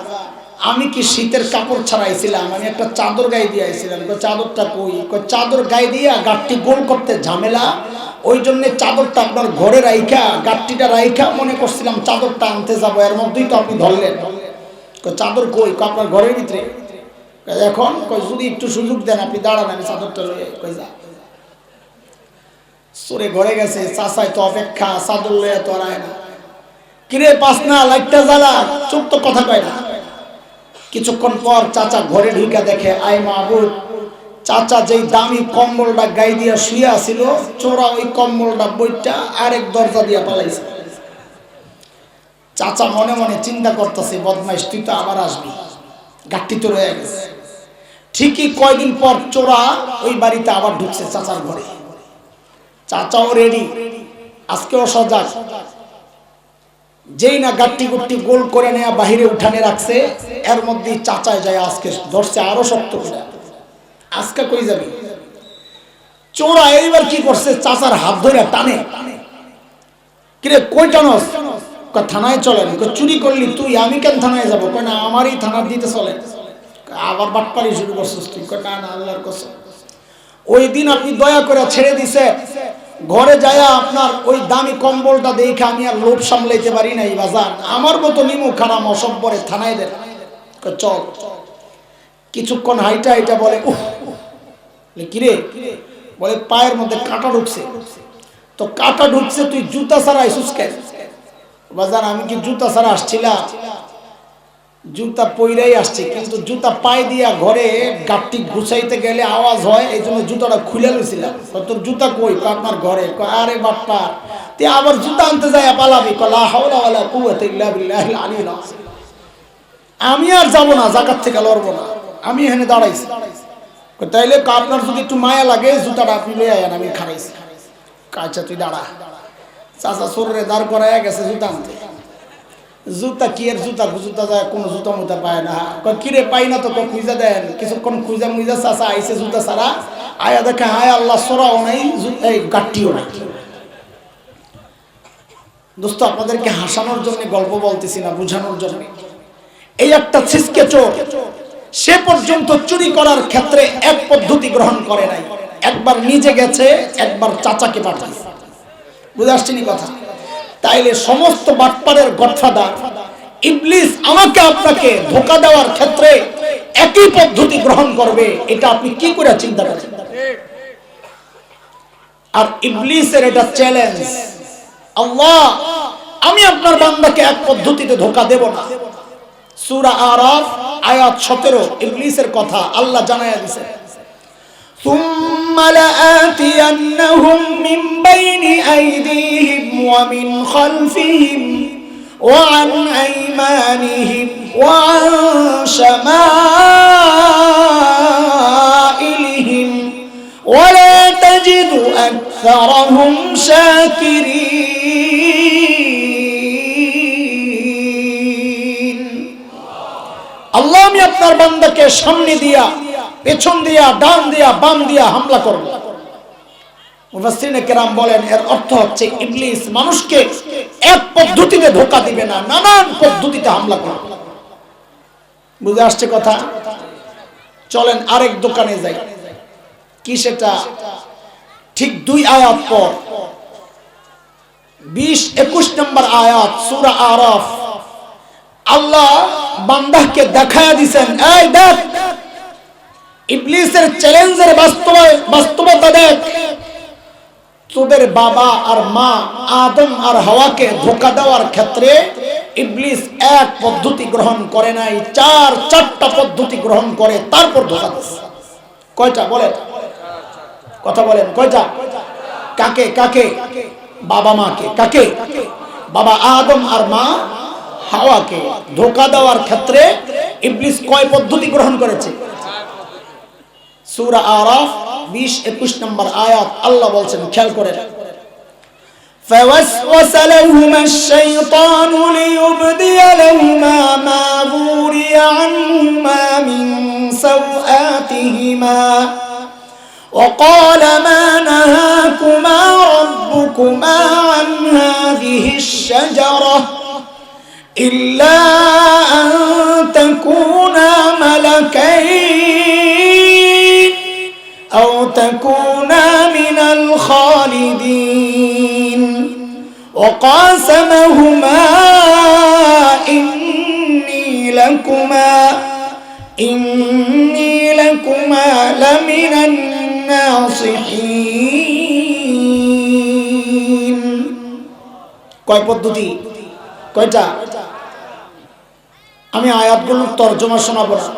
আমি কি শীতের কাপড় ছাড়া আইছিলাম, আমি একটা চাদর গায়ে দিয়ে আইছিলাম। কয় চাদরটা কই? কয় চাদর গায়ে দিয়া গাঠটি গোল করতে ঝামেলা, ওই জন্য চাদরটা আপনার ঘরে রাইখা গাট্টিটা রাইখা মনে করছিলাম চাদরটা আনতে যাবো, এর মধ্যেই তো আপনি ধরলেন। চাদর কই? আপনার ঘরের ভিতরে। এখন যদি একটু সুযোগ দেন আপনি দাঁড়ান, আমি চাদরটা লয়ে কই যা সরে ঘরে গেছে। চাচাই তো অপেক্ষা, চাদর লয়ে তো আর আয় না। কিরে পাস না লাইটটা জ্বালা, চুপ তো কথা কয় না। কিছুক্ষণ পর চাচা ঘরে ঢুকে দেখে আয় মাহবুব, চাচা যেই দামি কম্বলটা গায়ে দিয়া শুয়ে ছিল, চোরা ওই কম্বলটা বইটা আরেক দরজা দিয়া পালাইছে। চাচা মনে মনে চিন্তা করতেছে, বদমাইশ তুই তো আবার আসবি, গাঠটি তো রয়ে গেছে। ঠিকই কয়দিন পর চোরা ওই বাড়িতে আবার ঢুকছে চাচার ঘরে। চাচাও রেডি, আজকেও সজাগ। যেই না গাট্টি গুট্টি গোল করে নেয়া বাহিরে উঠানে রাখছে, এর মধ্যে চাচায় যায় আজকে ধরছে আরো শক্ত করে। আজকে কই যাবি? চোরা এইবার কি করছে, চাচার হাত ধরে টানে। কিরে কই টানস? থানায় চলেন। চুরি করলি তুই, আমি কেন থানায় যাবো? না আমারই থানার দিতে চলে। আবার বাটপারি শুরু করছিস তুই? না না আল্লাহর কসম, ওই দিন আপনি দয়া করে ছেড়ে দিছে। ঘরে যায় আপনার ওই দামি কম্বলটা দেখে আমি আর লোভ সামলাইতে পারি নাই বাজান, আমার মতো নিমু খারাম অসম্পরে থানায় দেন। চল। কিছুক্ষণ হাইটা হাইটা বলে উহ, কিরে? বলে পায়ের মধ্যে কাঁটা ঢুকছে। তো কাঁটা ঢুকছে, তুই জুতা ছাড়া আইসুস কেন? বাজান আমি কি জুতা ছাড়া আসছিলাম? জুতা পইরাই আসছে, কিন্তু জুতা পায়ে দিয়া ঘরে গাট্টি গুছাইতে গেলে আওয়াজ হয়, এই জন্য জুতাটা খুলে লইছিলাম। তোর জুতা কই? আপনার ঘরে। আরে বাপ্পা, তুই আবার জুতা আনতে যায় পালাবি? লা হাওলা ওয়ালা কুওয়াতা ইল্লা বিল্লাহিল আলিয়্যিল আযীম। আমি আর যাব না, জাকাত থেকে লড়বো না, আমি এখানে দাঁড়াইছি। তাইলে আপনার যদি একটু মায়া লাগে জুতাটা আপনি লয়ে আয়েন, আমি খারাইছি। আচ্ছা তুই দাঁড়া। চাচা সরে দাঁড় করায় গেছে জুতা আনতে। জুতা কি এর জুতা? জুতা যায় কোনো জুতা মুতা পায় না। কিরে পাই না তো, খুঁজা দেন। কিছুক্ষণ খুঁজা মুইজা চাচা আইসে জুতা ছাড়া। আয়া দেখে হায় আল্লাহ, সরাও নাই, এই গাট্টিও নাই। দোস্ত আপনাদেরকে হাসানোর জন্য গল্প বলতেছি না, বুঝানোর জন্য। এই একটা ছিসকে চোর, সে পর্যন্ত চুরি করার ক্ষেত্রে এক পদ্ধতি গ্রহণ করে নাই। একবার নিজে গেছে, একবার চাচাকে পাঠায়। বুঝে আসছেনি কথা? তাইলে সমস্ত বাটপারের গডফাদার ইবলিস আমাকে আপনাকে ধোঁকা দেওয়ার ক্ষেত্রে একই পদ্ধতি গ্রহণ করবে, এটা আপনি কি করে চিন্তা করেন? আর ইবলিসের এটা চ্যালেঞ্জ, আল্লাহ আমি আপনার বান্দাকে এক পদ্ধতিতে ধোঁকা দেব না। সূরা আরাফ আয়াত 17 ইবলিসের কথা আল্লাহ জানায়া দিয়েছে। ثم لآتينهم من بين أيديهم ومن خلفهم وعن أيمانهم وعن شمائلهم ولا تجد أكثرهم شاكرين। আল্লাহ আমি আপনার বান্দাকে সামনে দিয়া, পেছন দিয়া, ডান দিয়া, বাম দিয়া হামলা করব। মুফাসসিরিনে কেরাম বলেন এর অর্থ হচ্ছে ইবলিস মানুষকে এক পদ্ধতিতে ধোঁকা দিবে না, নানান পদ্ধতিতে হামলা করবে। বুঝে আসছে কথা? চলেন আরেক দোকানে যাই। কি সেটা? ঠিক 2 আয়াত পর 20-21 নম্বর আয়াত সূরা আরাফ আল্লাহ বান্দাকে দেখায়া দিবেন, এই দেখ ইবলিসের চ্যালেঞ্জের বাস্তবতা দেখ। তোদের বাবা আর মা আদম আর হাওয়াকে ধোঁকা দেওয়ার ক্ষেত্রে ইবলিস এক পদ্ধতি গ্রহণ করে নাই, 4টা পদ্ধতি গ্রহণ করে তারপর ধোঁকা দিয়েছে। কয়টা বলেন? কথা বলেন কয়টা? কাকে কাকে? বাবা মাকে। কাকে? বাবা আদম আর মা হাওয়াকে ধোঁকা দেওয়ার ক্ষেত্রে ইবলিস কয় পদ্ধতি গ্রহণ করেছে? সূরা আরাফ 20-21 নম্বর আয়াত আল্লাহ বলছেন, খেয়াল করেন। فوسوس لهما الشيطان ليبدي لهما ما وري عنهما من سوآتهما وقال ما نهاكما ربكما عن هذه الشجرة إلا أن تكونا ملكين أو تكونا من الخالدين وقاسمهما إني لكما لمن الناصحين কয় পদ্ধতি কয়টা আমি আয়াতগুলোর তরজমা শোনাবো না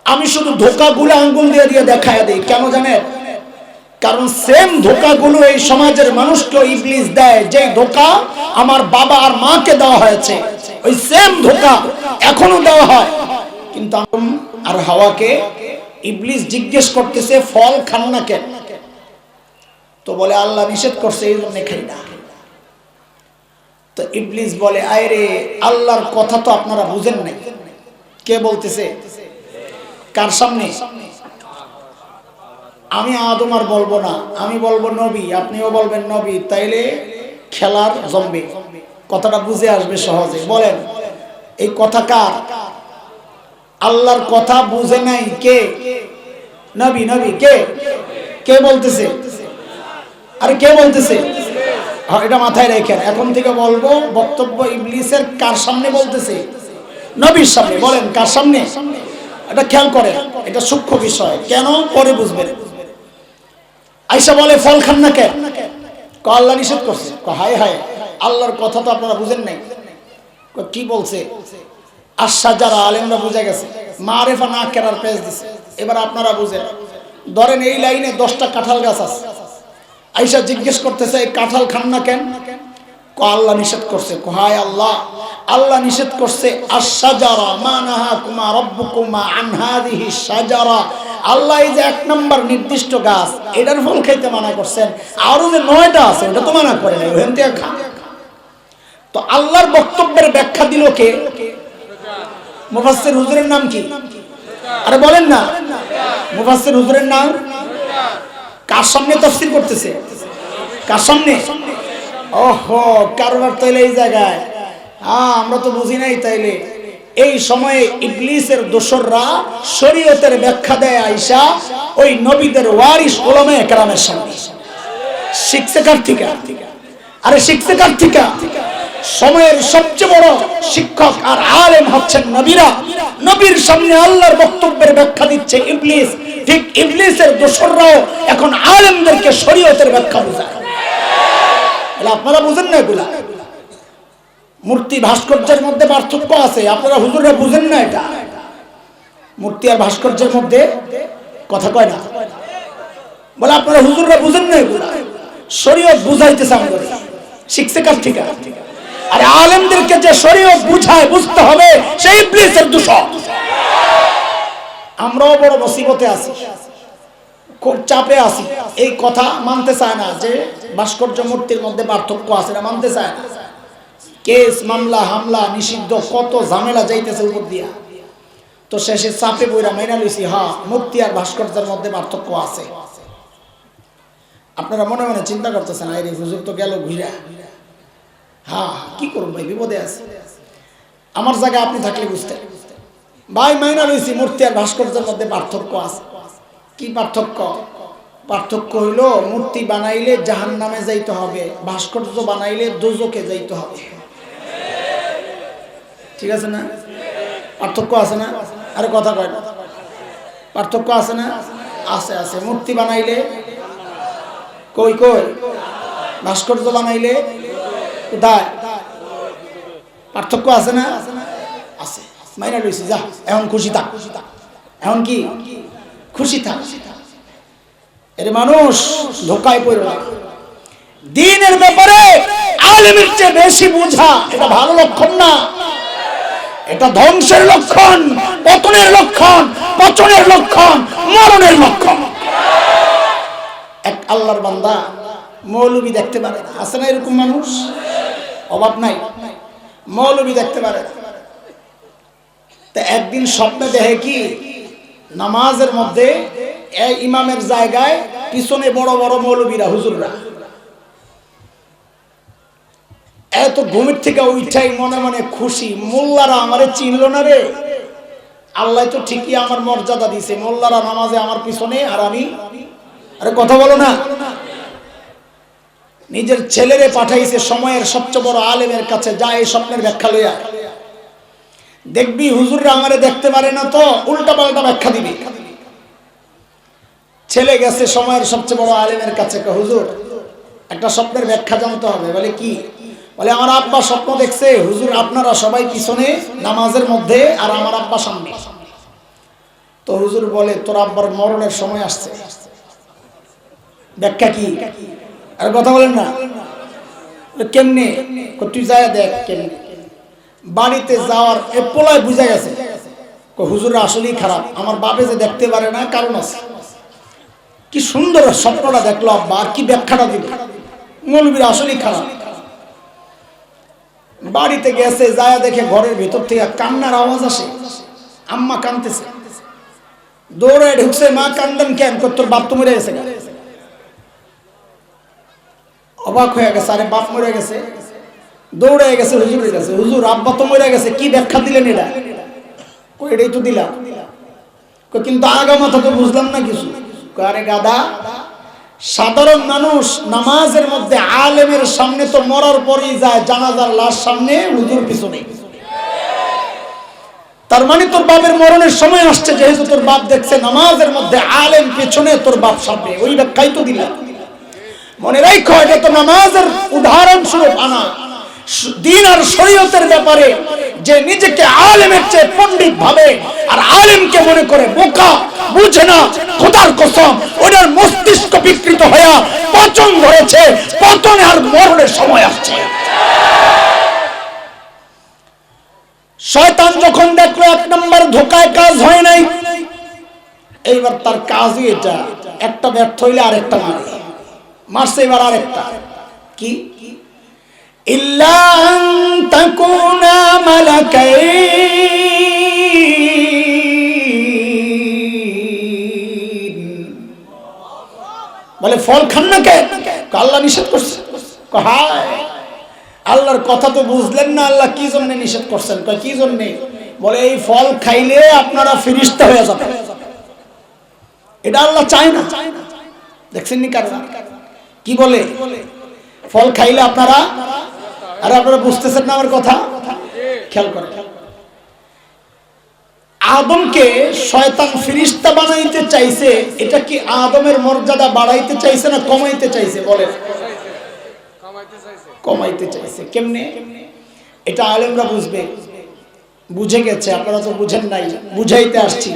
আমি শুধু ধোঁকাগুলো আঙ্গুল দিয়ে দিয়ে দেখায় দেই কেন জানেন কারণ সেম ধোঁকাগুলো এই সমাজের মানুষকে ইবলিস দেয় যে ধোঁকা আমার বাবা আর মাকে দেওয়া হয়েছে ওই সেম ধোঁকা এখনো দেওয়া হয় কিন্তু আর হাওয়াকে ইবলিস জিজ্ঞেস করতেছে ফল খান না কেন তো বলে আল্লাহ নিষেধ করছে এই জন্য খাই না তো ইবলিস বলে আরে আল্লাহর কথা তো আপনারা বুঝেন নাই কে বলতেছে কার সামনে আমি আদম আর বলবো না আমি বলবো নবী আপনিও বলবেন নবী তাইলে খেলার জমবে কথাটা বুঝে আসবে সহজে বলেন এই কথা কার আল্লাহর কথা বুঝে নাই কে নবী নবী কে কে বলতেছে আরে কে বলতেছে এটা মাথায় রেখেন এখন থেকে বলবো বক্তব্য ইবলিসের কার সামনে বলতেছে নবীর সামনে বলেন কার সামনে এটা খেয়াল করেন এটা সূক্ষ্ম বিষয় কেন পরে বুঝবেন আয়েশা বলে ফল খান না কেন আল্লাহ নিষেধ করছে হায় হায় আল্লাহর কথা তো আপনারা বুঝেন নাই কি বলছে আশাজারা আলেমরা বুঝে গেছে মারেফা না কেনার পেজ দিছে এবার আপনারা বুঝেন ধরেন এই লাইনে 10টা কাঁঠাল গাছ আছে আয়েশা জিজ্ঞেস করতেছে এই কাঁঠাল খান না কেন আল্লাহ নিষেধ করছে হায় আল্লাহ আল্লাহ নিষেধ করছে আশাজারা মানাহাকুমা রাব্বুকুমা আন হাযিহি শাজারা আল্লাহ এই যে 1 নাম্বার নির্দিষ্ট গাছ এটার ফল খাইতে মানা করছেন আর যে 9টা আছে ওটা তো মানা করে নাই ওখান থেকে খা তো আল্লাহর বক্তব্যের ব্যাখ্যা দিল কে মুফাসসির হুজুরের নাম কি আরে বলেন না মুফাসসির হুজুরের নাম কার সামনে তাফসীর করতেছে কার সামনে ওহো কারবার তাইলে এই জায়গায় আমরা তো বুঝি নাই তাইলে এই সময়ে ইবলিসের দোসররা শরীয়তের ব্যাখ্যা দেয় আয়েশা ওই নবীদের ওয়ারিস উলামায়ে কেরামের সামনে শিখছে কার থেকে আরে শিখছে কার থেকে সময়ের সবচেয়ে বড় শিক্ষক আর আলেম হচ্ছেন নবীরা নবীর সামনে আল্লাহর বক্তব্যের ব্যাখ্যা দিচ্ছে ইবলিস ঠিক ইবলিসের দোসররাও এখন আলেমদেরকে শরীয়তের ব্যাখ্যা বোঝায় আপনারা বুঝেন না এগুলা মূর্তি ভাস্কর্যের মধ্যে পার্থক্য আছে আপনারা হুজুররা বুঝেন না এটা মূর্তি আর ভাস্কর্যের মধ্যে কথা কয় না বলে আপনারা হুজুররা বুঝেন না এগুলা শরীয়ত বুঝাইতেছে আমাদের শিখছে কার থেকে আর আলেমদেরকে যে শরীয়ত বুঝায় বুঝতে হবে সেই ইবলিসের দোষর আমরাও বড় মুসিবতে আছি খুব চাপে আছি এই কথা মানতে চায় না যে ভাস্কর্য মূর্তির মধ্যে পার্থক্য আছে না মানতে চায় না কেস মামলা হামলা নিষিদ্ধ কত ঝামেলা যাইতেছে উপর দিয়া তো শেষে চাপে বইরা মাইনা লইছি মূর্তি আর ভাস্কর্যের মধ্যে পার্থক্য আছে আপনারা মনে মনে চিন্তা করতেছেন আরে হুজুর তো গেল ঘুরা কি করব ভাই বিপদে আছে আমার জায়গায় আপনি থাকলে বুঝতেন ভাই মাইনা লইছি মূর্তি আর ভাস্কর্যের মধ্যে পার্থক্য আছে কি পার্থক্য পার্থক্য হইলো মূর্তি বানাইলে জাহান্নামে যাইতে হবে ভাস্কর্য বানাইলে দোজখে যাইতে হবে ঠিক আছে না পার্থক্য আছে না আরে কথা কয় না পার্থক্য আছে না আছে আছে মূর্তি বানাইলে কই কই ভাস্কর্য বানাইলে কোথায় পার্থক্য আছে না আছে মাইনা লইছি যা এখন খুশি থাক এখন কি খুশি থাক এর মানুষ ধোকায় পড়ে না দ্বীনের ব্যাপারে আলেমের চেয়ে বেশি বোঝা এটা ভালো লক্ষণ না এটা ধ্বংসের লক্ষণ পতনের লক্ষণ পচনের লক্ষণ মরণের লক্ষণ এক আল্লাহর বান্দা মৌলবী দেখতে পারে না আছে না এরকম মানুষ অভাব নাই মৌলবী দেখতে পারে না তা একদিন স্বপ্নে দেখে কি নামাজের মধ্যে ইমামের জায়গায় পিছনে বড় বড় মৌলবীরা হুজুররা এত ঘুমের থেকে উঠাই মনে মনে খুশি মোল্লারা আমারে চিনলো না রে আল্লাহ তো ঠিকই আমার মর্যাদা দিছে মোল্লারা নামাজে আমার পিছনে আর আমি আরে কথা বলো না নিজের ছেলেরে পাঠাইছে সময়ের সবচেয়ে বড় আলেমের কাছে, যা এই স্বপ্নের ব্যাখ্যা লইয়া। দেখবি হুজুররা আমারে দেখতে পারে না তো উল্টা পাল্টা ব্যাখ্যা দিবি। ছেলে গেছে সময়ের সবচেয়ে বড় আলেমের কাছে, হুজুর একটা স্বপ্নের ব্যাখ্যা জানতে হবে। বলে কি? বলে আমার আব্বা স্বপ্ন দেখছে হুজুর আপনারা সবাই পিছনে নামাজের মধ্যে আর আমার আব্বা সামনে। তো হুজুর বলে তোর আব্বার মরণের সময় আসছে, ব্যাখ্যা কি? আর কথা বলেন না। কেমনে? তুই যায় দেখ কেমনে। বাড়িতে যাওয়ার পোলায় বুঝা গেছে হুজুর আসলেই খারাপ, আমার বাপে যে দেখতে পারে না কারণ আছে। কি সুন্দর স্বপ্নটা দেখলো আব্বা, আর কি ব্যাখ্যাটা দিল, মৌলবীর আসলেই খারাপ। বাড়িতে গেছে, যায় দেখে ঘরের ভিতর থেকে কান্নার আওয়াজ আসে, আম্মা কাঁদতেছে। দৌড়ে ঢুকছে, মা কান্দেন কেন? তোর বাপ তো মরে গেছে। অবাক হয়ে গেছে, আরে বাপ মরে গেছে। দৌড়ে গেছে হুজুরের কাছে, হুজুর আব্বা তো মরে গেছে, কি ব্যাখ্যা দিলেন এটা? এটাই তো দিলাম, কিন্তু আগা মাথা তো বুঝলাম না কিছু। আরে গাদা, সাধারণ মানুষ নামাজের মধ্যে আলেমের সামনে তো মরার পরেই যায়, জানাজার লাশ সামনে, হুজুর পিছনে। তার মানে তোর বাপের মরণের সময় আসছে, যেহেতু তোর বাপ দেখছে নামাজের মধ্যে আলেম পিছনে, তোর বাপ সামনে, ওই ব্যাখ্যাই তো দিলাম। মনে রাখো এটা তো নামাজের উদাহরণ স্বরূপ আনা। দিন আর শরীয়তের ব্যাপারে যে নিজেকে আলেমের চেয়ে পণ্ডিত ভাবে আর আলেমকে মনে করে বোকা, বুঝে না, খোদার কসম ওনার মস্তিষ্ক বিকৃত হয়ে পতন ধরেছে, পতনে আর মরণের সময় আসছে। শয়তান যখন দেখলো এক নম্বর ধোকায় কাজ হয় নাই, এইবার তার কাজই এটা, একটা ব্যর্থ হইলে আরেকটা মারছে, এবার আরেকটা কি? ইল্লা আন তাকুনা মালাকাইন, বলে ফল খান না কেন? আল্লাহ নিষেধ করছে। হায়, আল্লাহর কথা তো বুঝলেন না, আল্লাহ কি জন্য নিষেধ করছেন? কি জন্য? বলে এই ফল খাইলে আপনারা ফেরেশতা হয়ে যাবেন, এটা আল্লাহ চায় না। দেখছেন নি কারণ কি বলে? ফল খাইলে আপনারা, আর আপনারা বুঝতেছেন না আমার কথা? খেয়াল করেন, আদমকে শয়তান ফেরেশতা বানাইতে চাইছে, এটা কি আদমের মর্যাদা বাড়াইতে চাইছে না কমাইতে চাইছে? বলেন, কমাইতে চাইছে। কেমনে? এটা আলেমরা বুঝবে, বুঝে গেছে, আপনারা তো বুঝেন নাই, বুঝাইতে আসছি।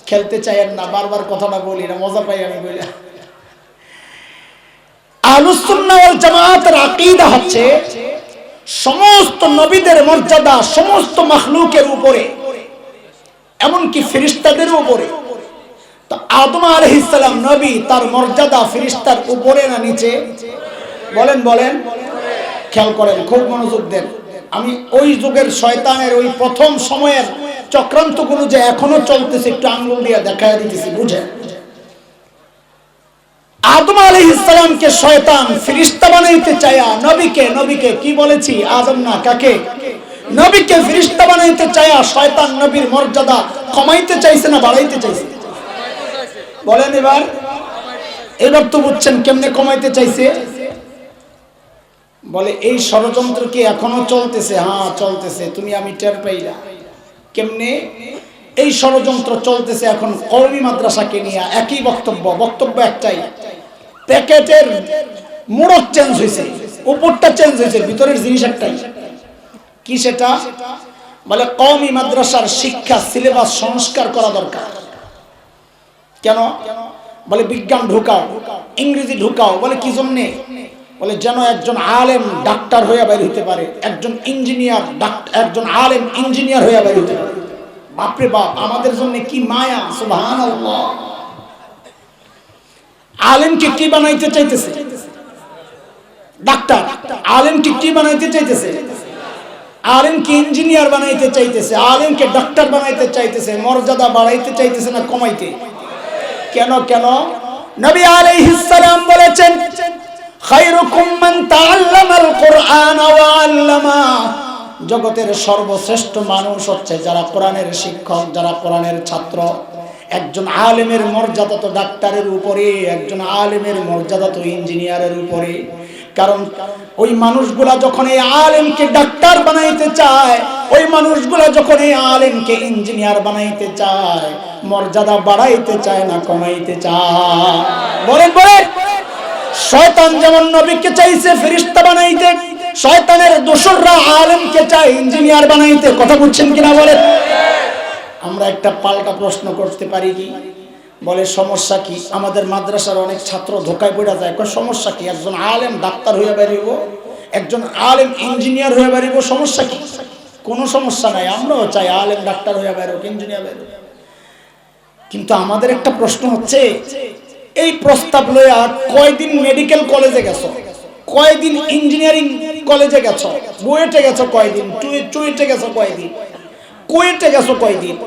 খেলতে চাইেন না, বারবার কথাটা বলি না, মজা পাই আমি বলি। আহলুস সুন্নাহ ওয়াল জামাতের আকীদা হচ্ছে সমস্ত নবীদের মর্যাদা সমস্ত মাখলুকের উপরে, এমনকি ফেরেশতাদের উপরে। তো আদম আলাইহিস সালাম নবী, তার মর্যাদা ফেরেশতার উপরে না নিচে? বলেন বলেন, খেয়াল করেন, খুব মনোযোগ দেন। আমি ওই যুগের শয়তানের ওই প্রথম সময়ের চক্রান্তগুলো যে এখনো চলতেছে একটু আঙ্গুল দিয়ে দেখায় দিতেছি, বুঝেন। আদম আলাইহিস সালামকে শয়তান ফেরেশতা বানাইতে চায়া নবীকে কি বলেছি? আদম না, কাকে? নবীকে ফেরেশতা বানাইতে চায়া শয়তান নবীর মর্যাদা কমাইতে চাইছে না বাড়াইতে চাইছে? বলেন এবার তো বুঝছেন কেমনে কমাইতে চাইছে। বলে এই ষড়যন্ত্র কি এখনো চলতেছে? হ্যাঁ চলতেছে, তুমি আমি টের পাই না। কেমনে? এই ষড়যন্ত্র চলতেছে এখন কওমি মাদ্রাসাকে নিয়ে, একই বক্তব্য একটাই, প্যাকেটের মোড়ক চেঞ্জ হয়েছে, উপরটা চেঞ্জ হয়েছে, ভিতরের জিনিস একটাই। কি সেটা? বলে কওমি মাদ্রাসার শিক্ষা সিলেবাস সংস্কার করা দরকার। কেন? বলে বিজ্ঞান ঢুকাও, ইংরেজি ঢুকাও। বলে কি জন্যে? বলে যেন একজন আলেম ডাক্তার হয়ে বের হইতে পারে, একজন আলেম ইঞ্জিনিয়ার হয়ে বের হইতে পারে। বাপরে বাপ, আমাদের জন্য কি মায়া! সুবহানাল্লাহ। আলেমকে কি বানাইতে চাইতেছে? ডাক্তার। আলেমকে কি বানাইতে চাইতেছে? আলেমকে ইঞ্জিনিয়ার বানাইতে চাইতেছে, আলেমকে ডাক্তার বানাইতে চাইতেছে। মর্যাদা বাড়াইতে চাইতেছে না কমাইতে? কেন? নবী আলাইহিস সালাম বলেছেন, খায়রুকুম মান তাআল্লামাল কুরআন ওয়া আল্লামা, জগতের সর্বশ্রেষ্ঠ মানুষ হচ্ছে যারা কোরআনের শিক্ষক, যারা কোরআনের ছাত্র। একজন আলেমের মর্যাদা তো ডাক্তারের উপরে, একজন আলেমের মর্যাদা তো ইঞ্জিনিয়ারের উপরে। কারণ ওই মানুষগুলা যখন এই আলেমকে ডাক্তার বানাইতে চায়, ওই মানুষগুলা যখন এই আলেমকে ইঞ্জিনিয়ার বানাইতে চায়, মর্যাদা বাড়াইতে চায় না কমাইতে চায়? বলেন বলেন। শয়তান যেমন নবীকে চাইছে ফেরেশতা বানাইতে, শয়তানের দোসররা আলেমকে চায় ইঞ্জিনিয়ার বানাইতে। কথা বুঝছেন কিনা বলেন? আমরা একটা পাল্টা প্রশ্ন করতে পারি কি? বলে সমস্যা কি? আমাদের মাদ্রাসার অনেক ছাত্র ধোকায় পড়ে যায়, সমস্যা কি? একজন আলেম ডাক্তার হয়ে বেরিব, একজন আলেম ইঞ্জিনিয়ার হয়ে বেরিব, সমস্যা কি? কোনো সমস্যা নাই, আমরাও চাই আলেম ডাক্তার হয়ে বেরোক, ইঞ্জিনিয়ার বেরোক। কিন্তু আমাদের একটা প্রশ্ন হচ্ছে, এই প্রস্তাব লইয়া কয়দিন মেডিকেল কলেজে গেছো, কয়দিন ইঞ্জিনিয়ারিং কলেজে গেছো, বুয়েটে গেছো কয়দিন, চুয়েটে গেছো কয়দিন, কুয়েটে গেছো কয়দিন,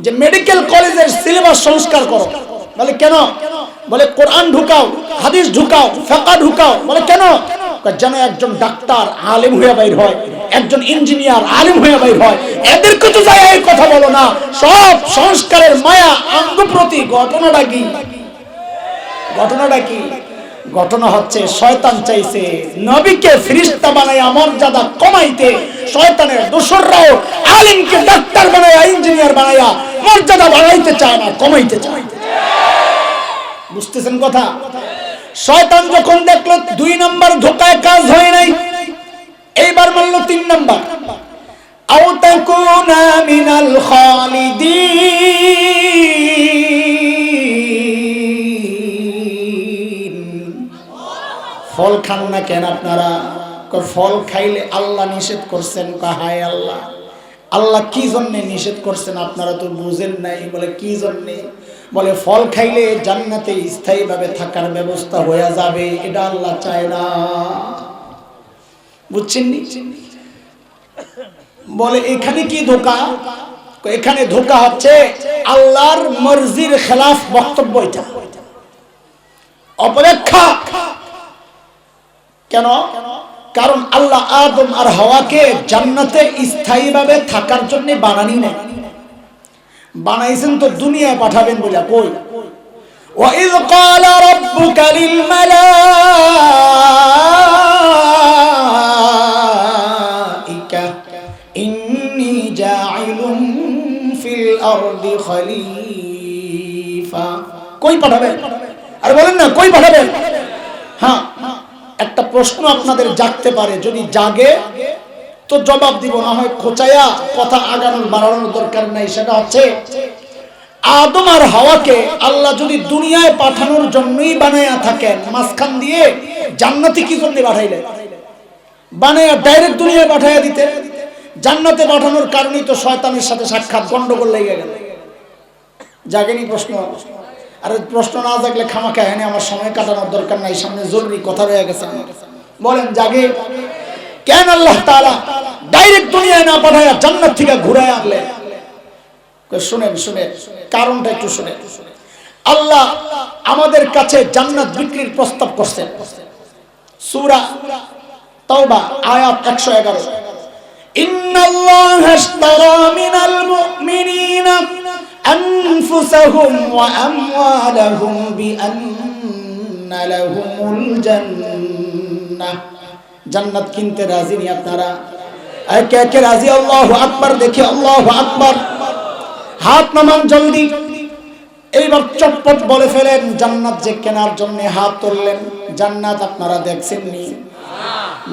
যে মেডিকেল কলেজের সিলেবাস সংস্কার করো। বলে কেন? বলে কোরআন ঢুকাও, হাদিস ঢুকাও, ফিকহ ঢুকাও। বলে কেন? যেন একজন ডাক্তার আলেম হয়ে বাইর হয়, একজন ইঞ্জিনিয়ার আলেম হয়ে বাইর হয়। এদেরকে তো যায় এই কথা বলো না। সব সংস্কারের মায়া আঙ্গ প্রতি। ঘটনাটা কি? ঘটনাটা কি? ঘটনা হচ্ছে শয়তান চাইছে নবীকে ফেরেশতা বানায়া মর্যাদা কমাইতে, শয়তানের দোসররাও আলেমকে ডাক্তার বানায়া ইঞ্জিনিয়ার বানায়া মর্যাদা বাড়াইতে চায় না, কমাইতে চায়। বুঝতেছেন কথা? শয়তান যখন দেখলো 2 নাম্বার ধোকায় কাজ হয় নাই, এইবার মানলো 3 নাম্বার। আও তাকুনা মিনাল খালিদিন। ফল খান না কেন আপনারা? ফল খাইলে আল্লাহ নিষেধ করছেন। হায় আল্লাহ, আল্লাহ কি জন্য নিষেধ করছেন আপনারা তো বুঝেন নাই। বলে কি জন্য? বলে ফল খাইলে জান্নাতে স্থায়ীভাবে থাকার ব্যবস্থা হয়ে যাবে, এটা আল্লাহ চায় না। বুঝছেন? বলে এখানে কি ধোঁকা? এখানে ধোঁকা হচ্ছে আল্লাহর মর্জির খেলাফ বক্তব্য। এটা অপব্যাখ্যা। কেন? কারণ আল্লাহ আদম আর হাওয়াকে জান্নাতে স্থায়ীভাবে থাকার জন্য বানানি নাই, বানাইছেন তো দুনিয়ায় পাঠাবেন বলে। কই? ওয়াইয ক্বালা রাব্বুকা লিল মালাইকা ইন্নী জাইলুম ফিল আরদি খলিফা। কই পাঠাবেন? আর বলেন না কই পাঠাবেন? হ্যাঁ, একটা প্রশ্ন আপনাদের জাগতে পারে, যদি জাগে তো জবাব দিব, না হয় খোঁচায়া কথা আগানোর বাড়ানোর দরকার নাই। সেটা হচ্ছে আদম আর হাওয়াকে আল্লাহ যদি দুনিয়ায় পাঠানোর জন্যই বানায়া থাকেন, মাঝখান দিয়ে জান্নাতে কি জন্য পাঠাইলেন? বানায়া ডাইরেক্ট দুনিয়ায় পাঠাইয়া দিতে। জান্নাতে পাঠানোর কারণেই তো শয়তানের সাথে সাক্ষাৎ, গন্ডগোল লেগে গেল। জাগেনি প্রশ্ন? আর প্রশ্ন না জাগলে খামাখা এনে আমার সময় কাটানোর দরকার নাই, সামনে জরুরি কথা রয়ে গেছে। বলেন জাগে কেন আল্লাহ তাআলা ডাইরেক্ট দুনিয়ায় না পাঠায়া জান্নাত থেকে ঘুরায় আনলেন? শুনেন শুনেন, কারণটা একটু শুনেন। আল্লাহ আমাদের কাছে জান্নাত বিক্রির প্রস্তাব করছেন। সূরা তাওবা আয়াত 111। ইন্নাল্লাহা আশতারা মিনাল মুমিনিনা আনফুসাহুম ওয়া আমওয়ালাহুম বিআন্না লাহুমুল জান্নাহ। জান্নাত কিনতে রাজি নি আপনারা? একে একে রাজি? আল্লাহু আকবার দেখি, আল্লাহু আকবার। হাত নামান জলদি। এইবার চটপট বলে ফেলেন জান্নাত যে কেনার জন্য হাত তুললেন। জান্নাত আপনারা দেখছেন নি?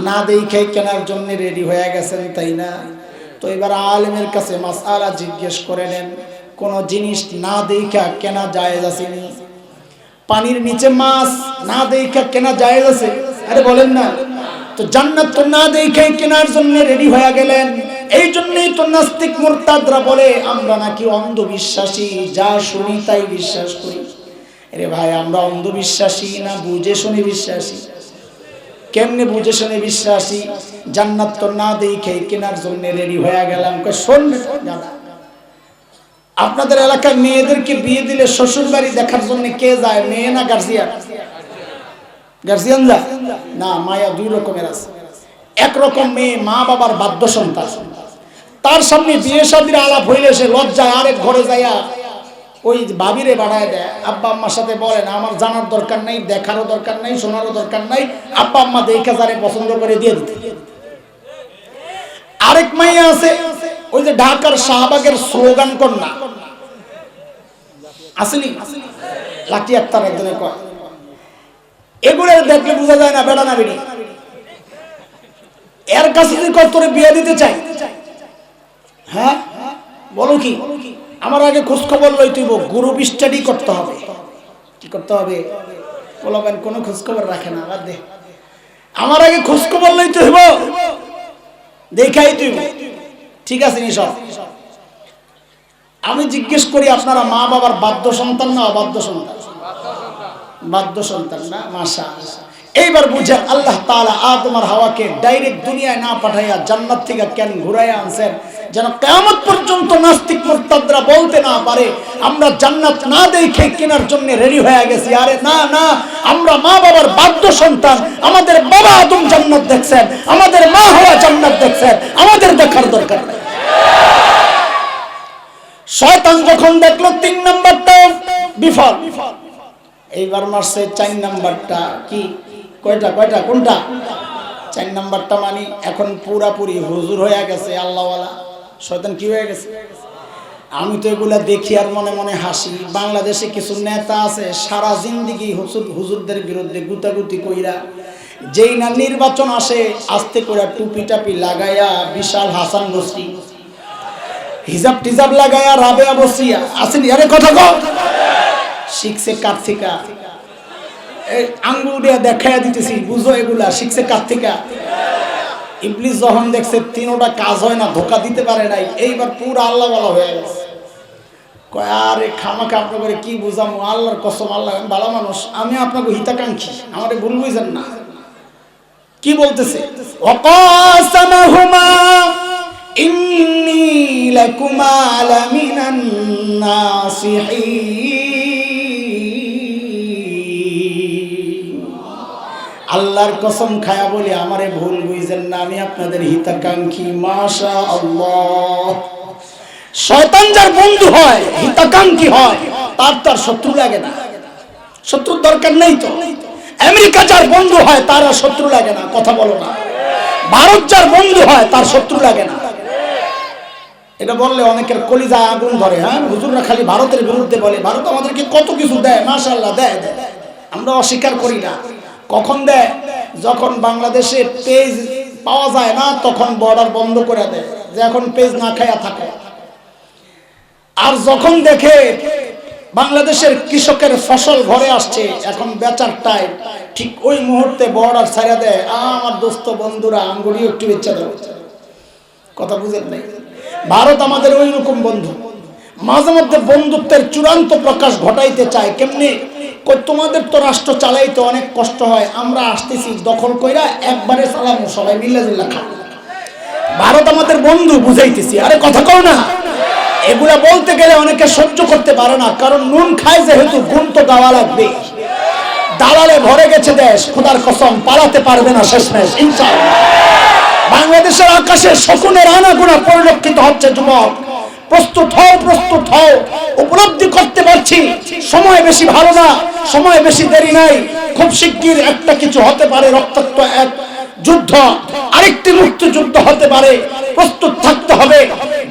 না দেখে কেনার জন্য রেডি হয়ে গেছেন, তাই না? তো এবার আলেমের কাছে মাসআলা জিজ্ঞেস করে নেন, কোন জিনিস না দেখা কেনা জায়েজ আছে নি? পানির নিচে মাছ না দেখা কেনা জায়েজ আছে? আরে বলেন না। তো জান্নাত তো না দেখে কেনার জন্য রেডি হয়ে গেলেন। এই জন্যই তো নাস্তিক মুরতাদরা বলে আমরা নাকি অন্ধবিশ্বাসী, যা শুনি তাই বিশ্বাস করি। আরে ভাই, আমরা অন্ধবিশ্বাসী না বুঝে শুনে বিশ্বাসী? কেমনে বুঝে শুনে বিশ্বাসী? জান্নাত তো না দেখে কেনার জন্য রেডি হয়ে গেলাম। শুনবেন, আপনাদের এলাকায় মেয়েদেরকে বিয়ে দিলে শ্বশুর বাড়ি দেখার জন্য কে যায়? মেয়ে না গার্জিয়ান? গার্জিয়ান যায় না। মায়া 2 রকমের আছে। একরকম মেয়ে মা বাবার বাধ্য সন্তান, তার সামনে বিয়ে শাদীর আলাপ হইলে সে লজ্জায় আরেক ঘরে যাইয়া ওই ভাবিরে বাড়ায় দেয়, আব্বা আম্মার সাথে বলে না আমার জানার দরকার নাই, দেখারও দরকার নাই, শোনারও দরকার নাই, আব্বা আম্মা দেখে যারে পছন্দ করে দিয়ে দিতে। আরেক মাইয়া আছে ওই যে ঢাকার শাহবাগের স্লোগান কন্যা আসেনি, লাকি আক্তার একজনে কয়, এগুলো দেখলে বোঝা যায় না বেটা না বেটি। এর কাছে যদি তোরে বিয়ে দিতে চাই, হ্যাঁ বলো কি, আমার আগে খোঁজ খবর লইতেইব, গ্রুপ স্টাডি করতে হবে। কি করতে হবে? বলবেন কোনো খোঁজ খবর রাখে না, বাদ দে, আমার আগে খোঁজ খবর লইতে হইব, দেখাই তুই ঠিক আছে নি সব। আমি জিজ্ঞেস করি আপনারা মা বাবার বাধ্য সন্তান না অবাধ্য সন্তান? বাধ্য সন্তান না, মাশাআল্লাহ। এইবার বুঝেন আল্লাহ তাআলা আদম আর হাওয়াকে ডাইরেক্ট দুনিয়ায় না পাঠাইয়া জান্নাত থেকে কেন ঘুরাইয়া আনছেন, যেন কিয়ামত পর্যন্ত নাস্তিক মুরতাদরা বলতে না পারে আমরা জান্নাত না দেখে কেনার জন্য রেডি হয়ে গেছি। আরে না না, আমরা মা বাবার বাধ্য সন্তান। আমাদের বাবা আদম জান্নাত দেখছেন, আমাদের মা হাওয়া জান্নাত দেখছেন, আমাদের দেখার দরকার নেই। শয়তান যখন দেখলো 3 নাম্বারটা বিফল, এইবার মারছে 4 নাম্বারটা। কি কয়টা কয়টা কোনটা? 4 নাম্বারটা মানে এখন পুরাপুরি হুজুর হয়ে গেছে, আল্লাহওয়ালা। শয়তান কি হয়ে গেছে? আমি তো এগুলা দেখি আর মনে মনে হাসি। বাংলাদেশে কিছু নেতা আছে সারা জিন্দেগি হুজুরদের বিরুদ্ধে গুতাগুতি কইরা, যেই না নির্বাচন আসে আস্তে করে টুপি টাপি লাগাইয়া বিশাল হাসান বসরি হিজাব টিজাব লাগাইয়া রাবেয়া বসিয়া আসেনি। আরে কথা কও, শিখছে কার্তিকা, এই আঙ্গুল দিয়ে দেখাইয়া দিতেছি, বুঝো এগুলা শিখছে কার্তিকা। ইবলিস যখন দেখছে তিনোটা কাজ হয় না, ধোকা দিতে পারে নাই, এইবার পুরো আল্লাহ বলা হয়ে গেছে। কয় আরে খামাকে আপনাকে কি বুঝামো, আল্লাহর কসম, আল্লাহ ভালো মানুষ, আমি আপনাকে হিতাকাঙ্ক্ষী, আমারে ভুল বুঝেন না। কি বলতেছে? ওয়াকাসামাহুমা ইন্নী লাকুমা লামিনান নাসিহিন। আল্লাহর কসম খায়া বলি আমারে ভুল বুঝেন না, আমি আপনাদের হিতাকাঙ্ক্ষী। মাশাআল্লাহ। শয়তান যার বন্ধু হয়, হিতাকাঙ্ক্ষী হয়, তার শত্রু লাগে না, শত্রুর দরকার নেই তো। আমেরিকা যার বন্ধু হয় তার আর শত্রু লাগে না, কথা বলো না। ভারত যার বন্ধু হয় তার শত্রু লাগে না। এটা বললে অনেকের কলিজায় আগুন ধরে। হ্যাঁ, হুজুররা খালি ভারতের বিরুদ্ধে বলে, ভারত আমাদেরকে কত কিছু দেয়, মাশাআল্লাহ দেয়, আমরা অস্বীকার করি না। কখন দেয়? যখন বাংলাদেশে পেজ পাওয়া যায় না তখন বর্ডার বন্ধ করে দেয়, যে এখন পেজ না খায়া থাকে। আর যখন দেখে বাংলাদেশের কৃষকের ফসল ঘরে আসছে, এখন বেচার টাইম, ঠিক ওই মুহূর্তে বর্ডার ছাড়া দেয়। আমার দোস্ত বন্ধুরা আঙ্গুলি একটু বেচা দেয়। কথা বুঝেন নাই? ভারত আমাদের ওই রকম বন্ধু। মাঝে মধ্যে বন্ধুত্বের চূড়ান্ত প্রকাশ ঘটাইতে চায়। কেমনি? তোমাদের তো রাষ্ট্র চালাইতে অনেক কষ্ট হয়, আমরা আসতেছি দখল কইরা একবারে চালামু, সবাই মিল্লাজিল্লা খা। ভারত আমাদের বন্ধু, বুঝাইতেছি। আরে কথা কও না। এগুলা বলতে গেলে অনেকে সহ্য করতে পারে না, কারণ নুন খায় যেহেতু গুণ তো গাওয়া লাগবে। দালালে ভরে গেছে দেশ, খোদার কসম পালাতে পারবে না শেষমেশ ইনশাআল্লাহ। বাংলাদেশের আকাশে শকুনের আনাগোনা পরিলক্ষিত হচ্ছে। যুবক প্রস্তুত হও, প্রস্তুত হও। উপলব্ধি করতে পারছি সময় বেশি ভালো না, সময় বেশি দেরি নাই। খুব শিগগির একটা কিছু হতে পারে, রক্তাক্ত এক যুদ্ধ, আরেকটি মুক্তিযুদ্ধ হতে পারে। প্রস্তুত থাকতে হবে।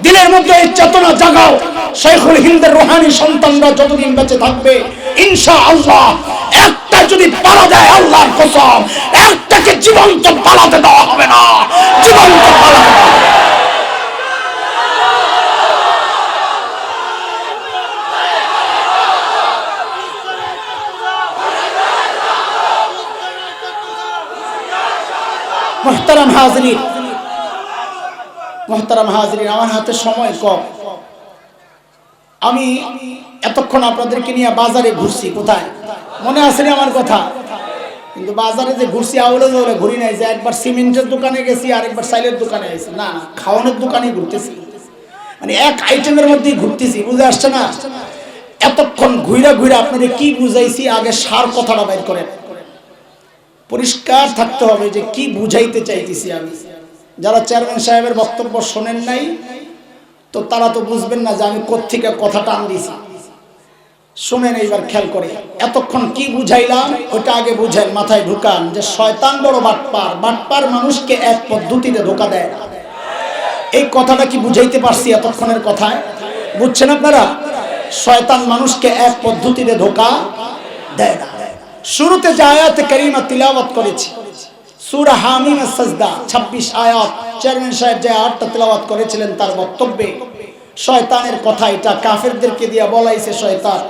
দিনের মধ্যে এই চেতনা জাগাও। শেখুল হিন্দের রুহানি সন্তানরা যতদিন বেঁচে থাকবে ইনশাআল্লাহ, একটা যদি পালা দেয়, আল্লাহর কসম একটাকে জীবন্ত পালাতে দেওয়া হবে না, জীবন্ত পালাতে দেওয়া হবে। মুহতারাম হাজিরিন, মুহতারাম হাজিরিন, আমার হাতে সময় কম। আমি এতক্ষণ আপনাদেরকে নিয়ে বাজারে ঘুরছি। কোথায় মনে আছে না আমার কথা? কিন্তু বাজারে যে ঘুরছি আউলে জলে ঘুরি নাই, যে একবার সিমেন্টের দোকানে গেছি আর একবার সাইলের দোকানে গেছি, না খাওয়ানোর দোকানে ঘুরতেছি, মানে এক আইটেমের মধ্যেই ঘুরতেছি। বুঝে আসছে না? এতক্ষণ ঘুরা ঘুরা আপনাদের কি বুঝাইছি, আগে সার কথাটা বাইর করেন। পরিষ্কার থাকতে হবে যে কি বুঝাইতে চাইতেছি আমি। যারা চেয়ারম্যান সাহেবের বক্তব্য শোনেন নাই তো তারা তো বুঝবেন না যে আমি কোত্থেকে কথা টান দিছি। শুনেন এইবার খেয়াল করে, এতক্ষণ কি বুঝাইলাম ওটা আগে বুঝেন, মাথায় ঢুকান যে শয়তান বড় বাটপার, বাটপার মানুষকে এক পদ্ধতিতে ধোঁকা দেয় না। এই কথাটা কি বুঝাইতে পারছি এতক্ষণের কথায়? বুঝছেন আপনারা? শয়তান মানুষকে এক পদ্ধতিতে ধোঁকা দেয় না। শুরুতে যে আয়াতে কারিমা তিলাওয়াত করেছি সূরা হামিমের সাজদা 26 আয়াত, চেয়ারম্যান সাহেব যে আয়াতটা তিলাওয়াত করেছিলেন তার বক্তব্যে শয়তানের কথা, এটা কাফেরদেরকে দিয়া বলাইছে শয়তান।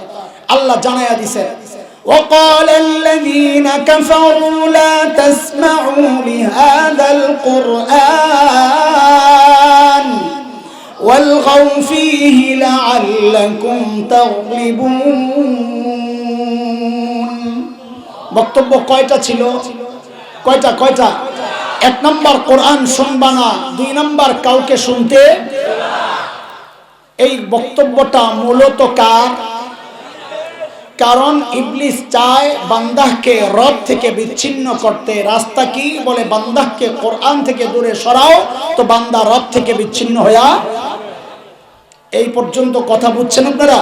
আল্লাহ জানায়া দিয়েছেন, وقال الذين كفروا لا تسمعوا لهذا القرآن والغوا فيه لعلكم تغلبون। বক্তব্য কয়টা ছিল? কয়টা? এক নম্বর কোরআন শুনবা না, দুই নম্বর কাউকে শুনতে। এই বক্তব্যটা মূলত কার? কারণ ইবলিস চায় বান্দাহকে রব থেকে বিচ্ছিন্ন করতে। রাস্তা কি? বলে বান্দাহকে কোরআন থেকে দূরে সরাও, তো বান্দা রব থেকে বিচ্ছিন্ন হইয়া। এই পর্যন্ত কথা বুঝছেন আপনারা?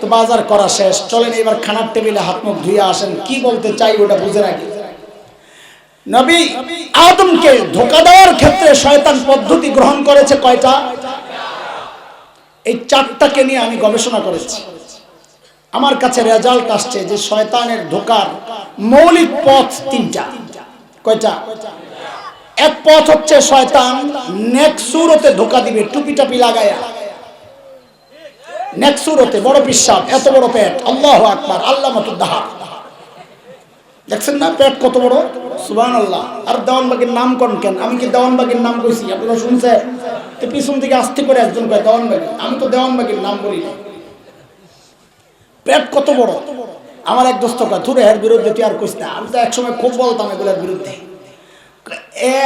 তো বাজার করা শেষ, চলেন এবার খানার টেবিলে হাত মুখ ধুয়ে আসেন। কি বলতে চাই ওটা বুঝে রাখি। নবী আদমকে ধোঁকা দেওয়ার ক্ষেত্রে শয়তান পদ্ধতি গ্রহণ করেছে কয়টা? এই চারটাকে নিয়ে আমি গবেষণা করেছি। আমার কাছে রেজাল্ট আসছে যে শয়তানের ধোঁকার মৌলিক পথ তিনটা। কয়টা? এক পথ হচ্ছে শয়তান নেক সুরতে ধোঁকা দিবে, টুপি টাপি লাগায়া। নেক সুরতে, বড় পিশাব, এত বড় পেট, আল্লাহু আকবার, আল্লাহ মাতুদ্দাহা। দেখছেন না পেট কত বড়? সুবহানাল্লাহ। আর দেওয়ানবাগির নাম কোন কেন? আমি কি দেওয়ানবাগির নাম কইছি? আপনারা শুনছেন? তো পিছন থেকে আস্তে করে একজন কয় দেওয়ানবাগি, আমি তো দেওয়ানবাগির নাম বলি না। পেট কত বড়? আমার এক দোস্ত কয় তুই এর বিরুদ্ধে তুই আর কইস না। আমি তো একসময় খুব বলতাম এগুলোর বিরুদ্ধে।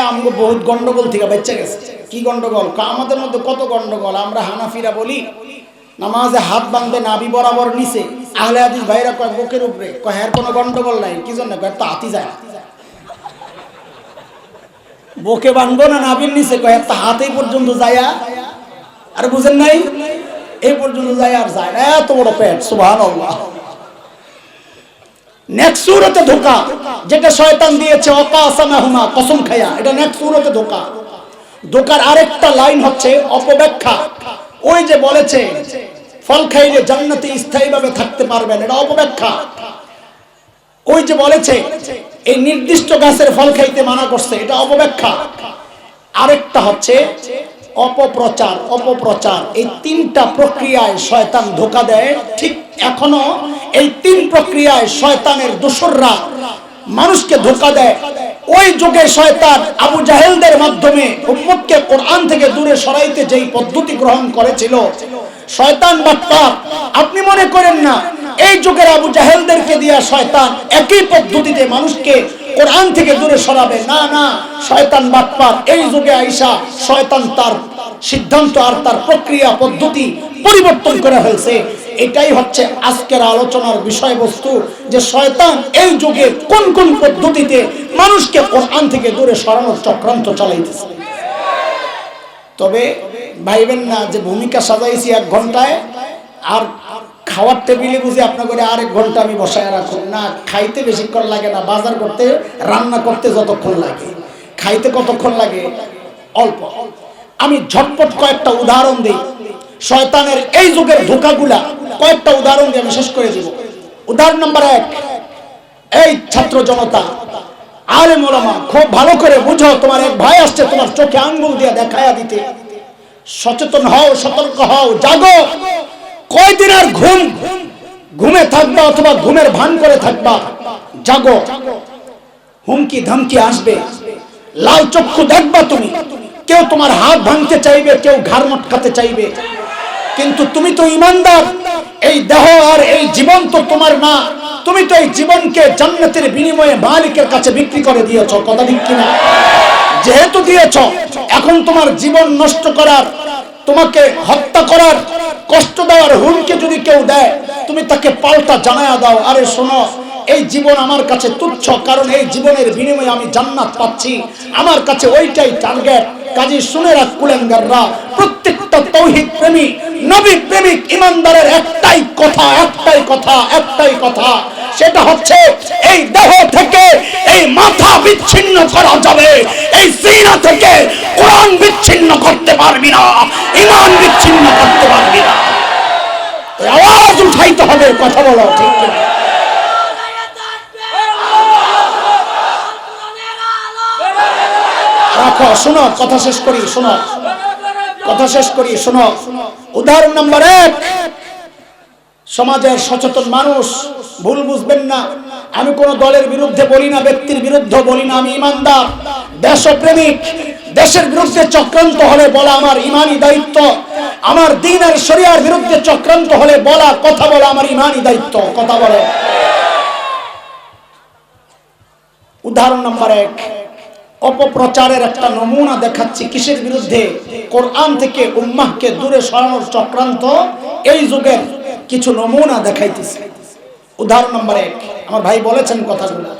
আমগো বহুত গন্ডগোল থেকে বেঁচে গেছে। কি গন্ডগোল? আমাদের মধ্যে কত গন্ডগোল। আমরা হানাফিরা বলি নামাজে হাত বাঁধবে নাভি বরাবর নিচে, আহলে হাদিস ভাইরা কয় বুকের উপরে, কয় এর কোনো গন্ডগোল নাই। কি জন্য? কয় তো হাতি যায়, বুকে বাঁধবো না নাভির নিচে, কয় তো হাতেই পর্যন্ত যায়। আর বুঝেন নাই? এই পর্যন্ত যায় আর যায় না, এত বড় পেট। সুবহানাল্লাহ। নেক্সট সূরাতে ধোঁকা যেটা শয়তান দিয়েছে, অকাসামাহুমা, কসম খায়া, এটা নেক্সট সূরাতে ধোঁকা। ধোঁকার আরেকটা লাইন হচ্ছে অপব্যাখ্যা। ওই যে বলেছে ফল খাইলে জান্নাতে স্থায়ীভাবে থাকতে পারবেন, এটা অপব্যাখ্যা। ওই যে বলেছে এই নির্দিষ্ট গাছের ফল খাইতে মানা করছে, এটা অপব্যাখ্যা। আরেকটা হচ্ছে অপপ্রচার। এই তিনটা প্রক্রিয়ায় শয়তান ধোঁকা দেয়। ঠিক এখনো এই তিন প্রক্রিয়ায় শয়তানের দোসররা মানুষকে ধোঁকা দেয়। ওই যুগে শয়তান আবু জাহেলদের মাধ্যমে উম্মতকে কোরআন থেকে দূরে সরাইতে যেই পদ্ধতি গ্রহণ করেছিল, শয়তান বাটপার। আপনি মনে করেন না এই যুগের আবু জাহেলদেরকে দিয়া শয়তান একই পদ্ধতিতে মানুষকে কোরআন থেকে দূরে সরাবে? না না, শয়তান বাটপার। এই যুগে আইসা শয়তান তার সিদ্ধান্ত আর তার প্রক্রিয়া পদ্ধতি পরিবর্তন করে ফেলছে। এটাই হচ্ছে আজকের আলোচনার বিষয়বস্তু, যে শয়তান এই যুগে কোন কোন পদ্ধতিতে মানুষকে কোরআন থেকে দূরে সরানোর চক্রান্ত চালাইতেছে। তবে ভাইবেন না যে ভূমিকা সাজাইছি 1 ঘন্টায়, আর খাওয়ার টেবিলে বুঝে আপনার করে আরেক ঘন্টা আমি বসায় রাখুন না। খাইতে বেশিক্ষণ লাগে না, বাজার করতে রান্না করতে যতক্ষণ লাগে, খাইতে কতক্ষণ লাগে? অল্প। আমি ঝটপট কয়েকটা উদাহরণ দিই শয়তানের এই যুগের ধোঁকাগুলা। কয়েকটা উদাহরণ দিয়ে আমি শেষ করে দিব। উদাহরণ নাম্বার 1, এই ছাত্র জনতা, আলেম ওলামা, খুব ভালো করে বুঝো, তোমার এক ভাই আসছে তোমার চোখে আঙ্গুল দিয়ে দেখায়া দিতে। সচেতন হও, সতর্ক হও, জাগো। কয়দিন আর ঘুমে থাকবা অথবা ঘুমের ভান করে থাকবা? জাগো। হুমকি ধামকি আসবে, লাল চক্ষু দেখবা তুমি। কেউ তোমার হাত ভাঙতে চাইবে, কেউ ঘাড় মটকাতে চাইবে, কিন্তু তুমি তো ইমানদার। এই দেহ আর এই জীবন তো তোমার না। তুমি তো এই জীবনকে জান্নাতের বিনিময়ে মালিকের কাছে বিক্রি করে দিয়েছো। কথা ঠিক কিনা? যেহেতু দিয়েছো, এখন তোমার জীবন নষ্ট করার, তোমাকে হত্যা করার, কষ্ট দেওয়ার হুমকি যদি কেউ দেয়, তুমি তাকে পাল্টা জানায়া দাও, আরে শোনো, এই জীবন আমার কাছে তুচ্ছ, কারণ এই জীবনের বিনিময়ে আমি জান্নাত পাচ্ছি। আমার কাছে ওইটাই টার্গেট। কাজী শুনে রাখ কুলেঙ্গাররা, প্রত্যেকটা তৌহিদ প্রেমী নবী প্রেমিক ইমানদারের একটাই কথা, সেটা হচ্ছে এই দেহ থেকে এই মাথা বিচ্ছিন্ন করা যাবে, এই সিনা থেকে কোরআন বিচ্ছিন্ন করতে পারবি না, ঈমান বিচ্ছিন্ন করতে পারবি না। আওয়াজ উঠাইতে হবে, কথা বলো ঠিক কিনা? রাখো, শোনো, কথা শেষ করি, শোনো। উদাহরণ নাম্বার 1, সমাজের সচেতন মানুষ, ভুল বুঝবেন না, আমি কোন দলের বিরুদ্ধে বলি না, ব্যক্তির বিরুদ্ধে বলি না, আমি ইমানদার, দেশপ্রেমিক। দেশের বিরুদ্ধে চক্রান্ত হলে বলা আমার ইমানি দায়িত্ব, আমার দ্বীন আর শরিয়ার বিরুদ্ধে চক্রান্ত হলে বলা, কথা বলা আমার ইমানি দায়িত্ব, কথা বলে। উদাহরণ নাম্বার 1, অপপ্রচারের একটা নমুনা দেখাচ্ছি। কিসের বিরুদ্ধে? কোরআন থেকে উম্মাহকে দূরে সরানোর চক্রান্ত, এই যুগের কিছু নমুনা দেখাইতেছে। উদাহরণ নাম্বার 1, আমার ভাই বলেছেন কথাগুলো।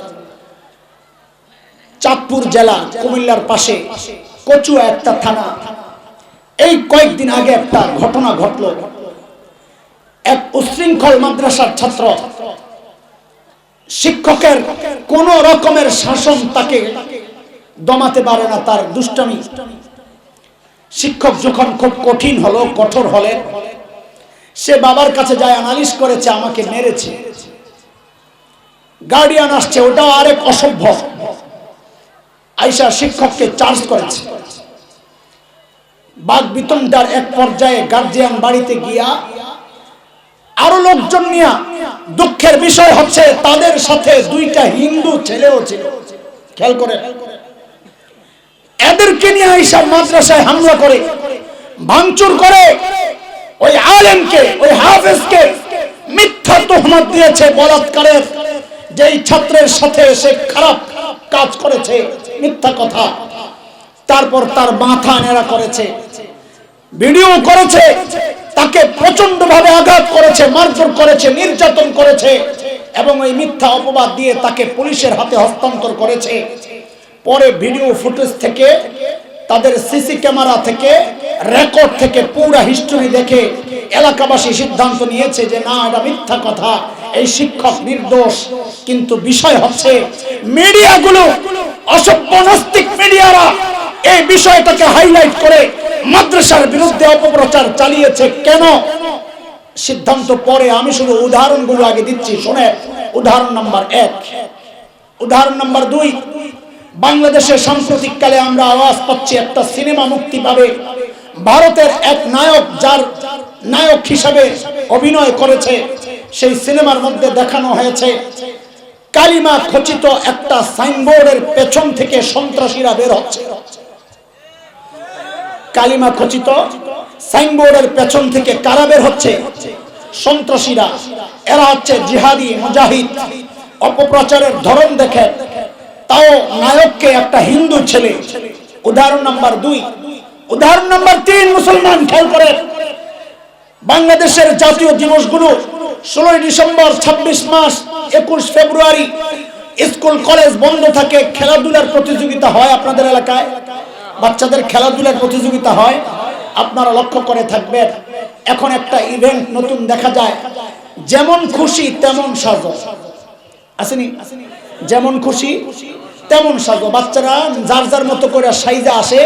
চাঁদপুর জেলা, কুমিল্লার পাশে কচুয়া একটা থানা। এই কয়েকদিন আগে একটা ঘটনা ঘটলো। এক উশৃঙ্খল মাদ্রাসার ছাত্র, শিক্ষকের কোন রকমের শাসন তাকে দমাতে পারে না, তার দুষ্টামি। শিক্ষক যখন খুব কঠিন হলো, কঠোর হলে, সে বাবার কাছে যায়, নালিশ করেছে আমাকে মেরেছে। গার্ডিয়ান আসছে, ওটাও আরেক অসভ্য, আয়েশা শিক্ষককে চার্জ করেছে। বাদ বিতণ্ডার এক পর্যায়ে গার্জিয়ান বাড়িতে গিয়া আরো লোকজন নিয়ে, দুঃখের বিষয় হচ্ছে তাদের সাথে 2টা হিন্দু ছেলেও ছিল। খেয়াল করে, এদেরকে নিয়ে আয়েশা মাদ্রাসায় হামলা করে, ভাঙচুর করে, ওই আলেমকে, ওই হাফেজকে মিথ্যা তুহমত দিয়েছে বলাৎকারের, যেই ছাত্রের সাথে সে খারাপ কাজ করেছে, মিথ্যা কথা। তারপর তার মাথা নেড়া করেছে, ভিডিও করেছে, তাকে প্রচন্ড ভাবে আঘাত করেছে, মারধর করেছে, নির্যাতন করেছে, এবং ওই মিথ্যা অপবাদ দিয়ে তাকে পুলিশের হাতে হস্তান্তর করেছে। পরে ভিডিও ফুটেজ থেকে, তাদের সিসি ক্যামেরা থেকে, রেকর্ড থেকে পুরো হিস্টরি দেখে এলাকাবাসী সিদ্ধান্ত নিয়েছে যে না, এটা মিথ্যা কথা, এই শিক্ষক নির্দোষ। কিন্তু বিষয় হচ্ছে মিডিয়াগুলো, অসভ্য নাস্তিক মিডিয়ারা এই বিষয়টাকে হাইলাইট করে মাদ্রাসার বিরুদ্ধে অপপ্রচার চালিয়েছে। কেন? সিদ্ধান্ত পরে, আমি শুধু উদাহরণগুলো আগে দিচ্ছি, শুনে। উদাহরণ নাম্বার 1। উদাহরণ নাম্বার 2, বাংলাদেশে সাম্প্রতিককালে আমরা আওয়াজ পাচ্ছি, একটা সিনেমা মুক্তি পাবে। ভারতের এক নায়ক, যার নায়ক হিসাবে অভিনয় করেছে, সেই সিনেমার মধ্যে দেখানো হয়েছে কালিমা খচিত একটা সাইনবোর্ডের পেছন থেকে সন্ত্রাসীরা বের হচ্ছে। কালিমা খচিত সাইনবোর্ডের পেছন থেকে কারা বের হচ্ছে? সন্ত্রাসীরা। এরা হচ্ছে জিহাদি, মুজাহিদ। অপপ্রচারের ধরন দেখে, তাও নায়ককে একটা হিন্দু ছেলে। উদাহরণ নাম্বার 2। উদাহরণ নাম্বার 3, মুসলমান, খেয়াল করে। বাংলাদেশের জাতীয় দিবসগুলো 16 ডিসেম্বর, 26 মার্চ, 21 ফেব্রুয়ারি, স্কুল কলেজ বন্ধ থাকে, খেলাধুলার প্রতিযোগিতা হয় আপনাদের এলাকায়, বাচ্চাদের খেলাধুলার প্রতিযোগিতা হয়, আপনারা লক্ষ্য করে থাকবেন। এখন একটা ইভেন্ট নতুন দেখা যায়, যেমন খুশি তেমন সাজো, আসেনি? যেমন খুশি তেমন সাজো। বাচ্চারা যার যার মতো করে সাইজা আসে,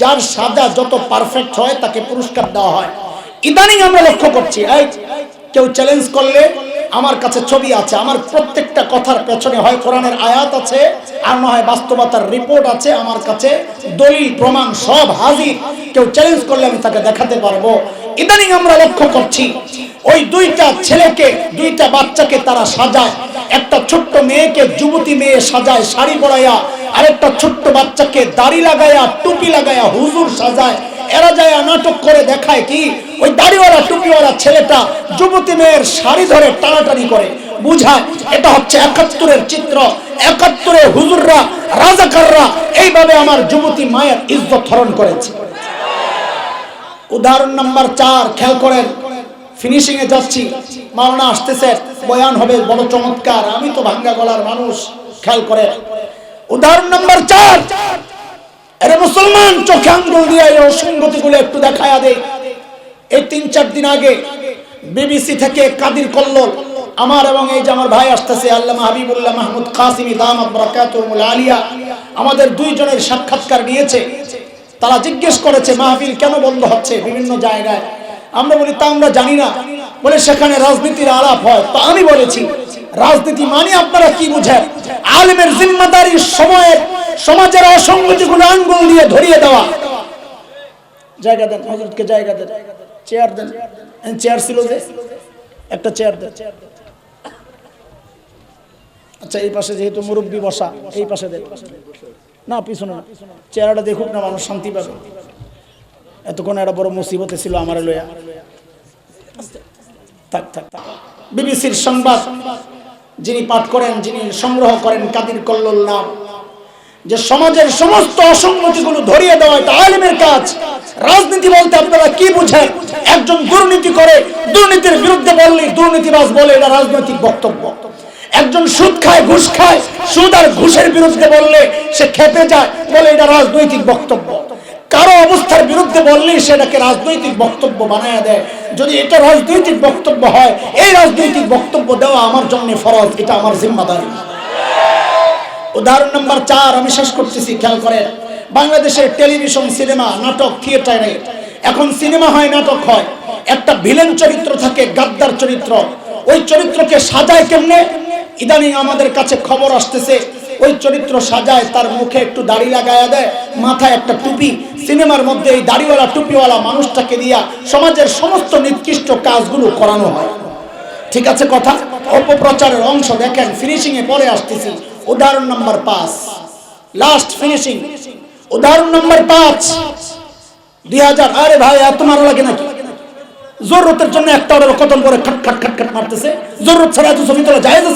যার সাজা যত পারফেক্ট হয় তাকে পুরস্কার দেওয়া হয়। ইদানিং আমরা লক্ষ্য করছি, এই কেউ চ্যালেঞ্জ করলে আমার কাছে ছবি আছে, আমার প্রত্যেকটা কথার পেছনে হয় কোরআনের আয়াত আছে, আর না হয় বাস্তবতার রিপোর্ট আছে, আমার কাছে দলিল প্রমাণ সব হাজির। কেউ চ্যালেঞ্জ করলে আমি তাকে দেখাতে পারবো। ইদানিং আমরা লক্ষ্য করছি, ওই 2টা ছেলেকে, 2টা বাচ্চাকে তারা সাজায়। একটা ছোট্ট মেয়েকে যুবতী মেয়ে সাজায় শাড়ি পরাইয়া, আরেকটা ছোট্ট বাচ্চাকে দাড়ি লাগাইয়া, টুপি লাগাইয়া হুজুর সাজায়। এরা যায় নাটক করে দেখায় কি, ওই দাড়িওয়ালা টুপিওয়ালা ছেলেটা যুবতী মেয়ের শাড়ি ধরে টানাটানি করে, বুঝায় এটা হচ্ছে 71-এর চিত্র। 71-এ হুজুররা, রাজাকাররা এইভাবে আমার যুবতী মায়ের ইজ্জত হরণ করেছে। উদাহরণ নাম্বার 4, খেয়াল করেন। ফিনিশিং এ যাচ্ছি, মাওলানা আসতেছে, বয়ান হবে বড় চমৎকার, আমি তো ভাঙ্গা গলার মানুষ, খেয়াল করেন। উদাহরণ নাম্বার 4, আরে মুসলমান, চোখে আঙ্গুল দিয়ে এই অসঙ্গতিগুলো একটু দেখায়া দে। এই 3-4 দিন আগে বিবিসি থেকে কাদির কল্লোল আমার এবং এই যে আমার ভাই আসতেছে আল্লামা হাবিবুল্লাহ মাহমুদ কাসিমি দামাত বারাকাতুহুল আলিয়া, আমাদের দুইজনের সাক্ষাৎকার নিয়েছে। তারা জিজ্ঞেস করেছে মাহফিল কেন বন্ধ হচ্ছে বিভিন্ন জায়গায়। আমরা বলি তা আমরা জানি না। বলে সেখানে রাজনীতির আলাপ হয়। তো আমি বলেছি রাজনীতি মানে আপনারা কি বুঝেন? আলেমের জিম্মাদারি সময়ে সমাজের অসঙ্গতিগুলো আঙ্গুল দিয়ে ধরিয়ে দেওয়া। জায়গা দেন হযরতকে, জায়গা দেন, চেয়ার দেন। চেয়ার ছিল যে একটা চেয়ার দেন। আচ্ছা এই পাশে যেহেতু মুরব্বী বসা, এই পাশে দেন না, পিছনে না, চেহারাটা দেখুক না, মানুষ শান্তি পাবে। এতক্ষণ একটা বড় মুসিবতে ছিল আমার লইয়া। থাক থাক। বিবিসির সংবাদ যিনি পাঠ করেন, যিনি সংগ্রহ করেন, কাদির কল্লোল নাম, যে সমাজের সমস্ত অসঙ্গতিগুলো ধরিয়ে দেওয়া এটা আলেমের কাজ। রাজনীতি বলতে আপনারা কি বুঝেন? একজন দুর্নীতি করে, দুর্নীতির বিরুদ্ধে বললে দুর্নীতিবাজ বলে এটা রাজনৈতিক বক্তব্য। একজন সুদ খায়, ঘুষ খায়, সুদ আর ঘুষের বিরুদ্ধে বললে সে খেপে যায়, বলে এটা রাজনৈতিক বক্তব্য। কারো অবস্থার বিরুদ্ধে বললেই সেটাকে রাজনৈতিক বক্তব্য বানায় দেয়। যদি এটা রাজনৈতিক বক্তব্য হয়, এই রাজনৈতিক বক্তব্য দেওয়া আমার জন্য ফরজ, এটা আমার জিম্মাদারি। উদাহরণ নাম্বার 4 আমি শেষ করতেছি, খেয়াল করেন। বাংলাদেশের টেলিভিশন, সিনেমা, নাটক, থিয়েটারে এখন সিনেমা হয়, নাটক হয়, একটা ভিলেন চরিত্র থাকে, গাদ্দার চরিত্র। ওই চরিত্রকে সাজায় কেমনে? ইদানিং আমাদের কাছে খবর আসতেছে ওই চরিত্র সাজায়, তার মুখে একটু দাড়ি লাগায়া দেয়, মাথায় একটা টুপি। সিনেমার মধ্যে এই দাড়িওয়ালা টুপিওয়ালা মানুষটাকে দিয়া সমাজের সমস্ত নিকৃষ্ট কাজগুলো করানো হয়। ঠিক আছে কথা? অপপ্রচারের অংশ দেখেন, ফিনিশিং এ পরে আসতেছি। উদাহরণ নাম্বার 5, লাস্ট ফিনিশিং। উদাহরণ নাম্বার 5, 2000। আরে ভাই এত মারা লাগে নাকি? জরুরতের জন্য একটা অর্ডার কতল করে খট খট খট খট মারতেছে। জরুরত ছাড়া এত ছবি তোলা যায় না?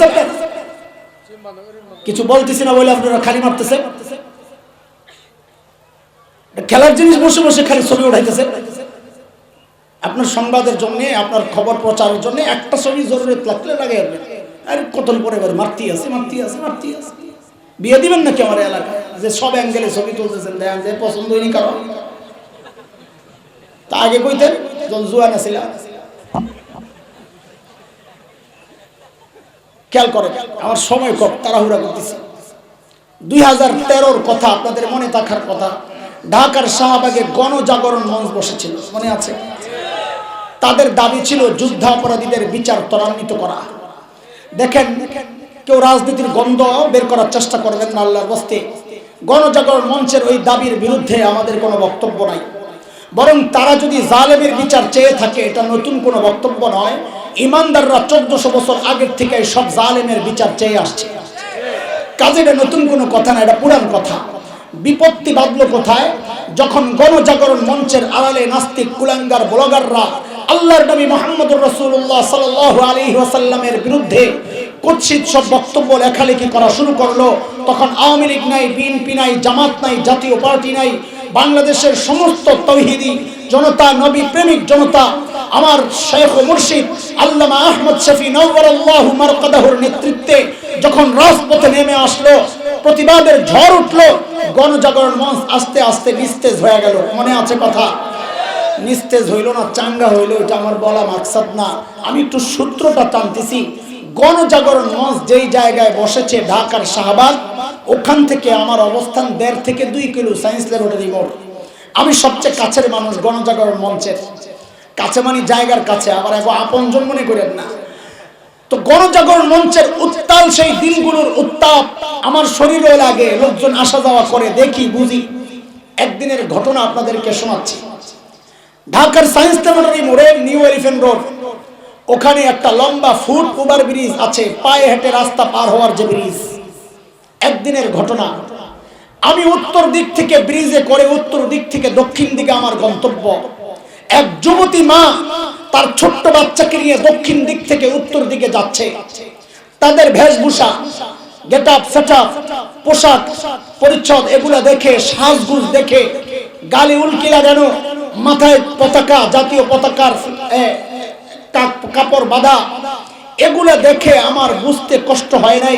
কিছু বলতেছি না বলে আপনারা খালি মারতেছে। খেলার জিনিস বসে বসে খালি ছবি উঠাইতেছে। আপনার সংবাদের জন্য, আপনার খবর প্রচারের জন্য একটা ছবি জরুরত লাগলে লাগে। আর কতল করে মারতেই আছে, মারতেই আছে, মারতেই আছে। বিয়ে দিবেন নাকি আমার এলাকায় যে সব অ্যাঙ্গেলে ছবি তুলতেছেন? দেখেন যে পছন্দ হয়নি কারো। তা আগে কইতেন যখন জুয়ান ছিল। খেয়াল করেন, আমার সময় কম, তাড়াহুড়া করতেছি। 2013-র কথা আপনাদের মনে থাকার কথা। ঢাকার শাহবাগে গণজাগরণ মঞ্চ বসেছিল, মনে আছে? তাদের দাবি ছিল যুদ্ধাপরাধীদের বিচার ত্বরান্বিত করা। দেখেন, কেউ রাজনীতির গন্ধ বের করার চেষ্টা করবেন না আল্লাহর ওয়াস্তে। গণজাগরণ মঞ্চের ওই দাবির বিরুদ্ধে আমাদের কোনো বক্তব্য নাই, বরং তারা যদি জালেমের বিচার চেয়ে থাকে, এটা নতুন কোনো বক্তব্য নয়। ইমানদাররা 1400 বছর আগের থেকে সব জালেমের বিচার চেয়ে আসছে। কাজে এটা নতুন কোনো কথা না, এটা পুরান কথা। বিপত্তি বাঁধল কোথায়? যখন গণজাগরণ মঞ্চের আড়ালে নাস্তিক কুলাঙ্গার ব্লগাররা আল্লাহর নবী মুহাম্মদুর রাসূলুল্লাহ সাল্লাল্লাহু আলাইহি ওয়াসাল্লামের বিরুদ্ধে কুৎসিত সব বক্তব্য লেখালেখি করা শুরু করলো। তখন আওয়ামী লীগ নাই, বিএনপি নাই, জামাত নাই, জাতীয় পার্টি নাই, বাংলাদেশের সমস্ত তাওহীদি জনতা, নবী প্রেমিক জনতা, আমার শেখ ও মুর্শিদ আল্লামা আহমদ শফি নওয়ারাল্লাহু মারকাদাহুর নেতৃত্বে যখন রাজপথে নেমে আসলো, প্রতিবাদের ঝড় উঠলো। গণজাগরণ মঞ্চ আস্তে আস্তে নিস্তেজ হয়ে গেল। মনে আছে কথা? নিস্তেজ হইল না, চাঙ্গা হইল, এটা আমার বলা মাকসাদ না। আমি একটু সূত্রটা টানতেছি। গণজাগরণ মঞ্চ যেই জায়গায় বসেছে ঢাকার শাহবাগ, ওখান থেকে আমার অবস্থান 1.5 থেকে 2 কিলো, সায়েন্স ল্যাবরেটরি মোড়। আমি সবচেয়ে কাছের মানুষ গণজাগরণ মঞ্চের। কাছে মানে জায়গার কাছে, আবার এক আপনজন মনে করেন না। তো গণজাগরণ মঞ্চের উত্তাল সেই দিনগুলোর উত্তাপ আমার শরীরে লাগে। লোকজন আসা যাওয়া করে, দেখি বুঝি। একদিনের ঘটনা আপনাদেরকে শোনাচ্ছি। ঢাকার সায়েন্স ল্যাবরেটরি মোড়ে, নিউ এলিফ্যান্ট রোড, ওখানে একটা লম্বা ফুট ওভার ব্রিজ আছে, পায়ে হেঁটে রাস্তা পার হওয়ার যে ব্রিজ। একদিনের ঘটনা, আমি উত্তর দিক থেকে ব্রিজে করে উত্তর দিক থেকে দক্ষিণ দিকে আমার গন্তব্য। এক যুবতী মা তার ছোট্ট বাচ্চাকে নিয়ে দক্ষিণ দিক থেকে উত্তর দিকে যাচ্ছে। তাদের বেশভূষা, গেট আপ, সেট আপ, পোশাক পরিচ্ছদ, এগুলা দেখে, সাজগুজ দেখে, গালে উল্কি লাগানো, মাথায় পতাকা, জাতীয় পতাকার কাপড় বাঁধা, এগুলা দেখে আমার বুঝতে কষ্ট হয় নাই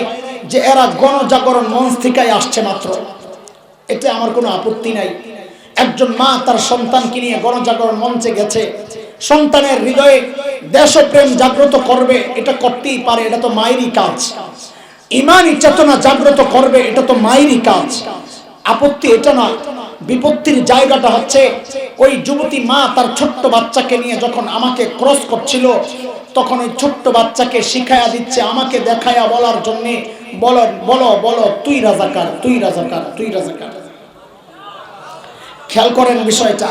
যে এরা গণজাগরণ মঞ্চ থেকে আসছে মাত্র। এতে আমার কোনো আপত্তি নাই। একজন মা তার সন্তানকে নিয়ে গণজাগরণ মঞ্চে গেছে, সন্তানের হৃদয়ে দেশপ্রেম জাগ্রত করবে, এটা করতেই পারে, এটা তো মায়েরই কাজ। ঈমানি চেতনা জাগ্রত করবে, এটা তো মায়েরই কাজ। আপত্তি এটা না। বিপত্তির জায়গাটা হচ্ছে ওই যুবতী মা তার ছোট্ট বাচ্চাকে নিয়ে যখন আমাকে ক্রস করছিল, তখন ওই ছোট্ট বাচ্চাকে শিখায়া দিচ্ছে, আমাকে দেখায়া বলার জন্য, বলো বলো বলো তুই রাজাকার, তুই রাজাকার, তুই রাজাকার। খেয়াল করেন বিষয়টা।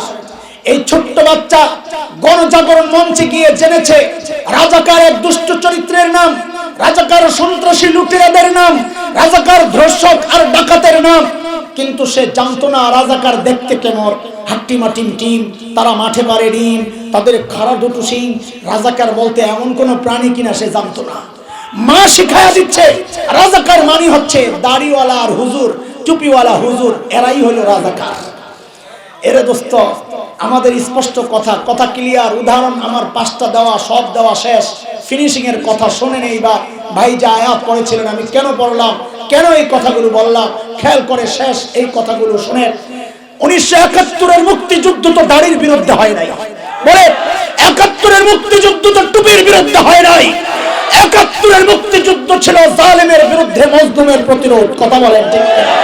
এই ছোট্ট বাচ্চা গণজাগরণ মঞ্চে গিয়ে জেনেছে রাজাকার এক দুষ্ট চরিত্রের নাম, রাজাকার সন্ত্রাসী লুটেরাদের নাম, রাজাকার ধর্ষক আর ডাকাতের নাম। কিন্তু সে জানতো না রাজাকার দেখতে কেমন, হাট্টিমা টিম টিম, তারা মাঠে পারে ডিম, তাদের খাড়া দুটো শিং। রাজাকার বলতে এমন কোন প্রাণী কিনা সে জানতো না। মা শিখায়া দিচ্ছে রাজাকার মানি হচ্ছে দাড়িওয়ালা আর হুজুর, টুপিওয়ালা হুজুর, এরাই হলো রাজাকার। এরে দোস্ত, আমাদের স্পষ্ট কথা ক্লিয়ার। উদাহরণ আমার 5টা দেওয়া, সব দেওয়া শেষ। ফিনিশিং এর কথা শুনে নেই। বা ভাই যে আয়াত পড়েছিলেন আমি কেন পড়লাম, কেন এই কথাগুলো বললাম, খেয়াল করে শেষ এই কথাগুলো শুনে। 1971-এর মুক্তিযুদ্ধ তো দাড়ির বিরুদ্ধে হয় নাই। বলে 71-এর মুক্তিযুদ্ধ তো টুপির বিরুদ্ধে হয় নাই। 71-এর মুক্তিযুদ্ধ ছিল জালেমের বিরুদ্ধে মজলুমের প্রতিরোধ। কথা বলেন ঠিক কিনা?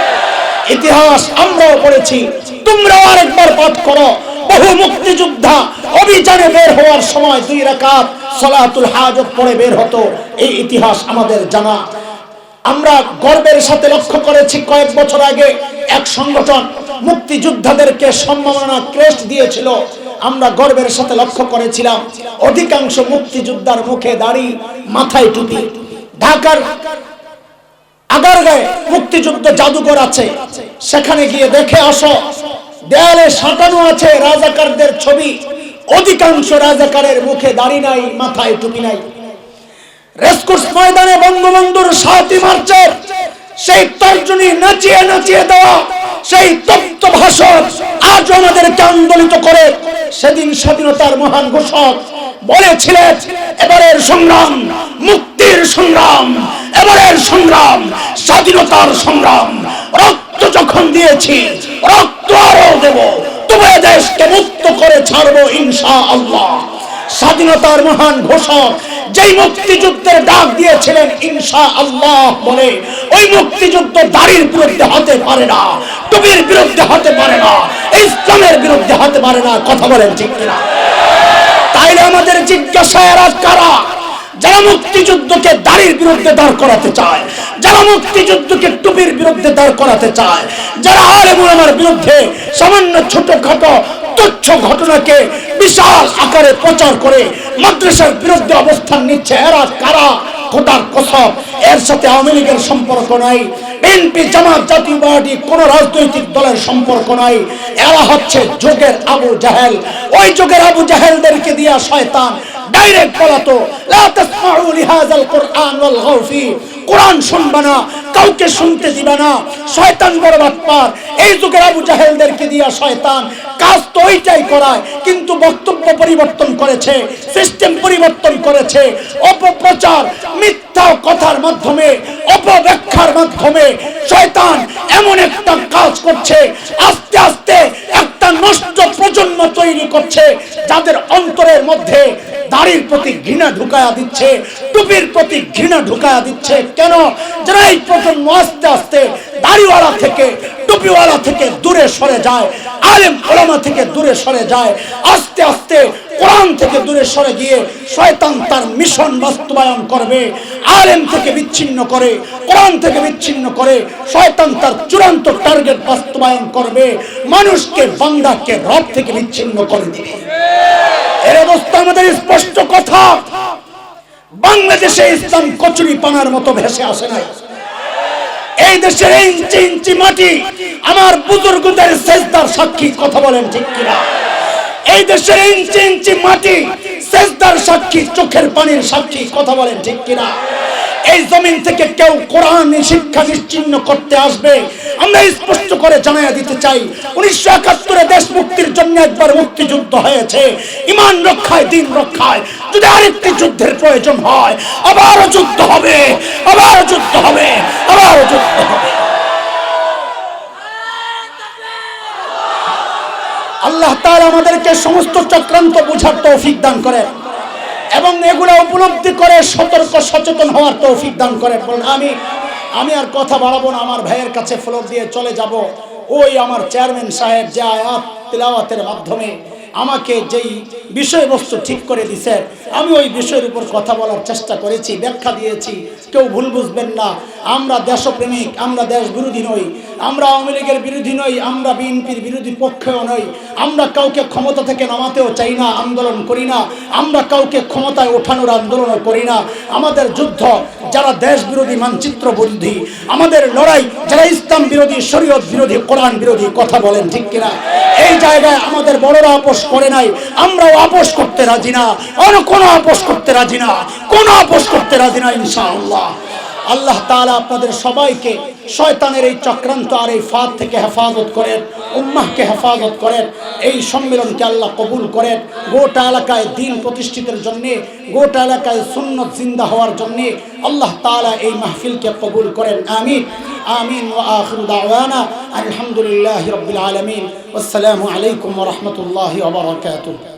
ইতিহাস আমরাও পড়েছি, তোমরাও আরেকবার পাঠ করো। বহু মুক্তিযোদ্ধা অভিযানে বের হওয়ার সময় 2 রাকাত সালাতুল হাজত পড়ে বের হতো। এই ইতিহাস আমাদের জানা। আমরা গর্বের সাথে লক্ষ্য করেছি কয়েক বছর আগে এক সংগঠন মুক্তিযোদ্ধাদেরকে সম্মাননা ক্রেস্ট দিয়েছিল। আমরা গর্বের সাথে লক্ষ্য করেছিলাম অধিকাংশ মুক্তিযোদ্ধার মুখে দাড়ি, মাথায় টুপি। ঢাকার আগারগাঁয়ে মুক্তিযুদ্ধ জাদুঘর আছে, সেখানে গিয়ে দেখে আসো, দেয়ালে সাঁটানো আছে রাজাকারদের ছবি। অধিকাংশ রাজাকারের মুখে দাড়ি নাই, মাথায় টুপি নাই। রেসকোর্স ময়দানে বঙ্গবন্ধুর 7ই মার্চের সেই তর্জনী নাচিয়ে নাচিয়ে দেওয়া সেই তপ্ত ভাষণ আজ আমাদেরকে আন্দোলিত করে। সেদিন স্বাধীনতার মহান ঘোষক বলেছিলেন, এবারের সংগ্রাম মুক্তির সংগ্রাম, এবারের সংগ্রাম স্বাধীনতার সংগ্রাম। রক্ত যখন দিয়েছি, রক্ত আরো দেব, তবে দেশকে মুক্ত করে ছাড়বো ইনশাআল্লাহ। স্বাধীনতার মহান ঘোষক যেই মুক্তিযুদ্ধের ডাক দিয়েছিলেন ইনশাআল্লাহ বলে, ওই মুক্তিযুদ্ধ দাড়ির বিরুদ্ধে হতে পারে না, টুপির বিরুদ্ধে হতে পারে না, ইসলামের বিরুদ্ধে হতে পারে না। কথা বলেন ঠিক কিনা? তাইলে আমাদের জিজ্ঞাসা এরা কারা? যারা মুক্তিযুদ্ধকে দাড়ির বিরুদ্ধে দাঁড় করাতে চায়, যারা মুক্তিযুদ্ধকে টুপির বিরুদ্ধে দাঁড় করাতে চায়, যারা আলেম ওলামার বিরুদ্ধে সামান্য ছোটখাটো তুচ্ছ ঘটনাকে বিশাল আকারে প্রচার করে মাদ্রাসার বিরুদ্ধে অবস্থান নিচ্ছে, এরা কারা? খোদার কসম, এর সাথে আওয়ামী লীগের সম্পর্ক নাই, বিএনপি জামাত জাতীয় পার্টি কোন রাজনৈতিক দলের সম্পর্ক নাই। এরা হচ্ছে যুগের আবু জাহেল। ওই যুগের আবু জাহেলদেরকে দিয়া শয়তান ডাইরেক্ট বলাতো, লা তাসমাউ লিহাযাল কুরআন ওয়ালগাউ ফি, কোরআন শুনবা না, কাউকে শুনতে দিবা না। শয়তান বড় বাটপার। এই যুগের আবু জাহেলদেরকে দিয়া শয়তান কাজ তো ওইটাই করায়, কিন্তু বক্তব্য পরিবর্তন করেছে, সিস্টেম পরিবর্তন করেছে। অপপ্রচার, মিথ্যা কথার মাধ্যমে, অপব্যাখ্যার মাধ্যমে শয়তান এমন একটা কাজ করছে, আস্তে আস্তে একটা নষ্ট প্রজন্ম তৈরি করছে, যাদের অন্তরের মধ্যে দাড়ির প্রতি ঘৃণা ঢুকায়া দিচ্ছে, টুপির প্রতি ঘৃণা ঢুকায়া দিচ্ছে। কেন? যারা এই প্রজন্ম আস্তে আস্তে দাড়িওয়ালা থেকে, টুপিওয়ালা থেকে দূরে সরে যায়, আলেম ওলামা থেকে দূরে সরে যায়, আস্তে আস্তে কোরআন থেকে দূরে সরে গিয়ে শয়তান তার মিশন বাস্তবায়ন করবে। আলেম থেকে বিচ্ছিন্ন করে, কোরআন থেকে বিচ্ছিন্ন করে শয়তান তার চূড়ান্ত টার্গেট বাস্তবায়ন করবে, মানুষকে, বান্দাকে রব থেকে বিচ্ছিন্ন করে দিবে। এর অবস্থা আমাদের স্পষ্ট কথা। বাংলাদেশে ইসলাম কচুরি পানার মতো ভেসে আসে নাই। এই দেশের ইঞ্চি ইঞ্চি মাটি আমার বুজুর্গদের সেজদার সাক্ষী। কথা বলেন ঠিক কিনা? এই দেশের ইঞ্চি ইঞ্চি মাটি সেজদার সাক্ষী, চোখের পানির সাক্ষী। কথা বলেন ঠিক কিনা? এই জমিন থেকে কেউ কোরআন শিক্ষা নিশ্চিহ্ন করতে আসবে, আমরা স্পষ্ট করে জানাইয়া দিতে চাই। 1971-এ দেশ মুক্তির জন্য একবার মুক্তিযুদ্ধ হয়েছে, ঈমান রক্ষায়, দিন রক্ষায়। যদি আরেকটি যুদ্ধের প্রয়োজন হয়, আবারও যুদ্ধ হবে, আবারও যুদ্ধ হবে, আবারও যুদ্ধ হবে। আল্লাহ তাআলা আমাদেরকে সমস্ত চক্রান্ত বুঝার তৌফিক দান করেন এবং এগুলো উপলব্ধি করে সতর্ক সচেতন হওয়ার তৌফিক দান করেন। বলেন আমি আর কথা বাড়াবো না, আমার ভাইয়ের কাছে ফ্লোর দিয়ে চলে যাব। ওই আমার চেয়ারম্যান সাহেব যে আয়াত তিলাওয়াতের মাধ্যমে আমাকে যেই বিষয়বস্তু ঠিক করে দিয়েছেন, আমি ওই বিষয়ের উপর কথা বলার চেষ্টা করেছি, ব্যাখ্যা দিয়েছি। কেউ ভুল বুঝবেন না, আমরা দেশপ্রেমিক, আমরা দেশ বিরোধী নই, আমরা আওয়ামী লীগের বিরোধী নই, আমরা বিএনপির বিরোধী পক্ষেও নই, আমরা কাউকে ক্ষমতা থেকে নামাতেও চাই না, আন্দোলন করি না, আমরা কাউকে ক্ষমতায় ওঠানোর আন্দোলনও করি না। আমাদের যুদ্ধ যারা দেশ বিরোধী, মানচিত্র বিরোধী, আমাদের লড়াই যারা ইসলাম বিরোধী, শরীয়ত বিরোধী, কোরআন বিরোধী। কথা বলেন ঠিক কিনা? এই জায়গায় আমাদের বড়রা আপোষ করে নাই, আমরাও আপোষ করতে রাজি না, কোনো আপোষ করতে রাজি না, কোনো আপোষ করতে রাজি না ইনশাআল্লাহ। আল্লাহ তাআলা আপনাদের সবাইকে শয়তানের এই চক্রান্ত আর এই ফাঁদ থেকে হেফাজত করেন, উম্মাহকে হেফাজত করেন। এই সম্মেলনকে আল্লাহ কবুল করেন। গোটা এলাকায় দ্বীন প্রতিষ্ঠিতের জন্যে, গোটা এলাকায় সুন্নত জিন্দা হওয়ার জন্যে আল্লাহ তাআলা এই মাহফিলকে কবুল করেন। আমিন আমিন। ওয়া আখিরু দাওয়ানা আলহামদুলিল্লাহি রাব্বিল আলামিন। আসসালামু আলাইকুম ওয়া রাহমাতুল্লাহি ওয়া বারাকাতুহু।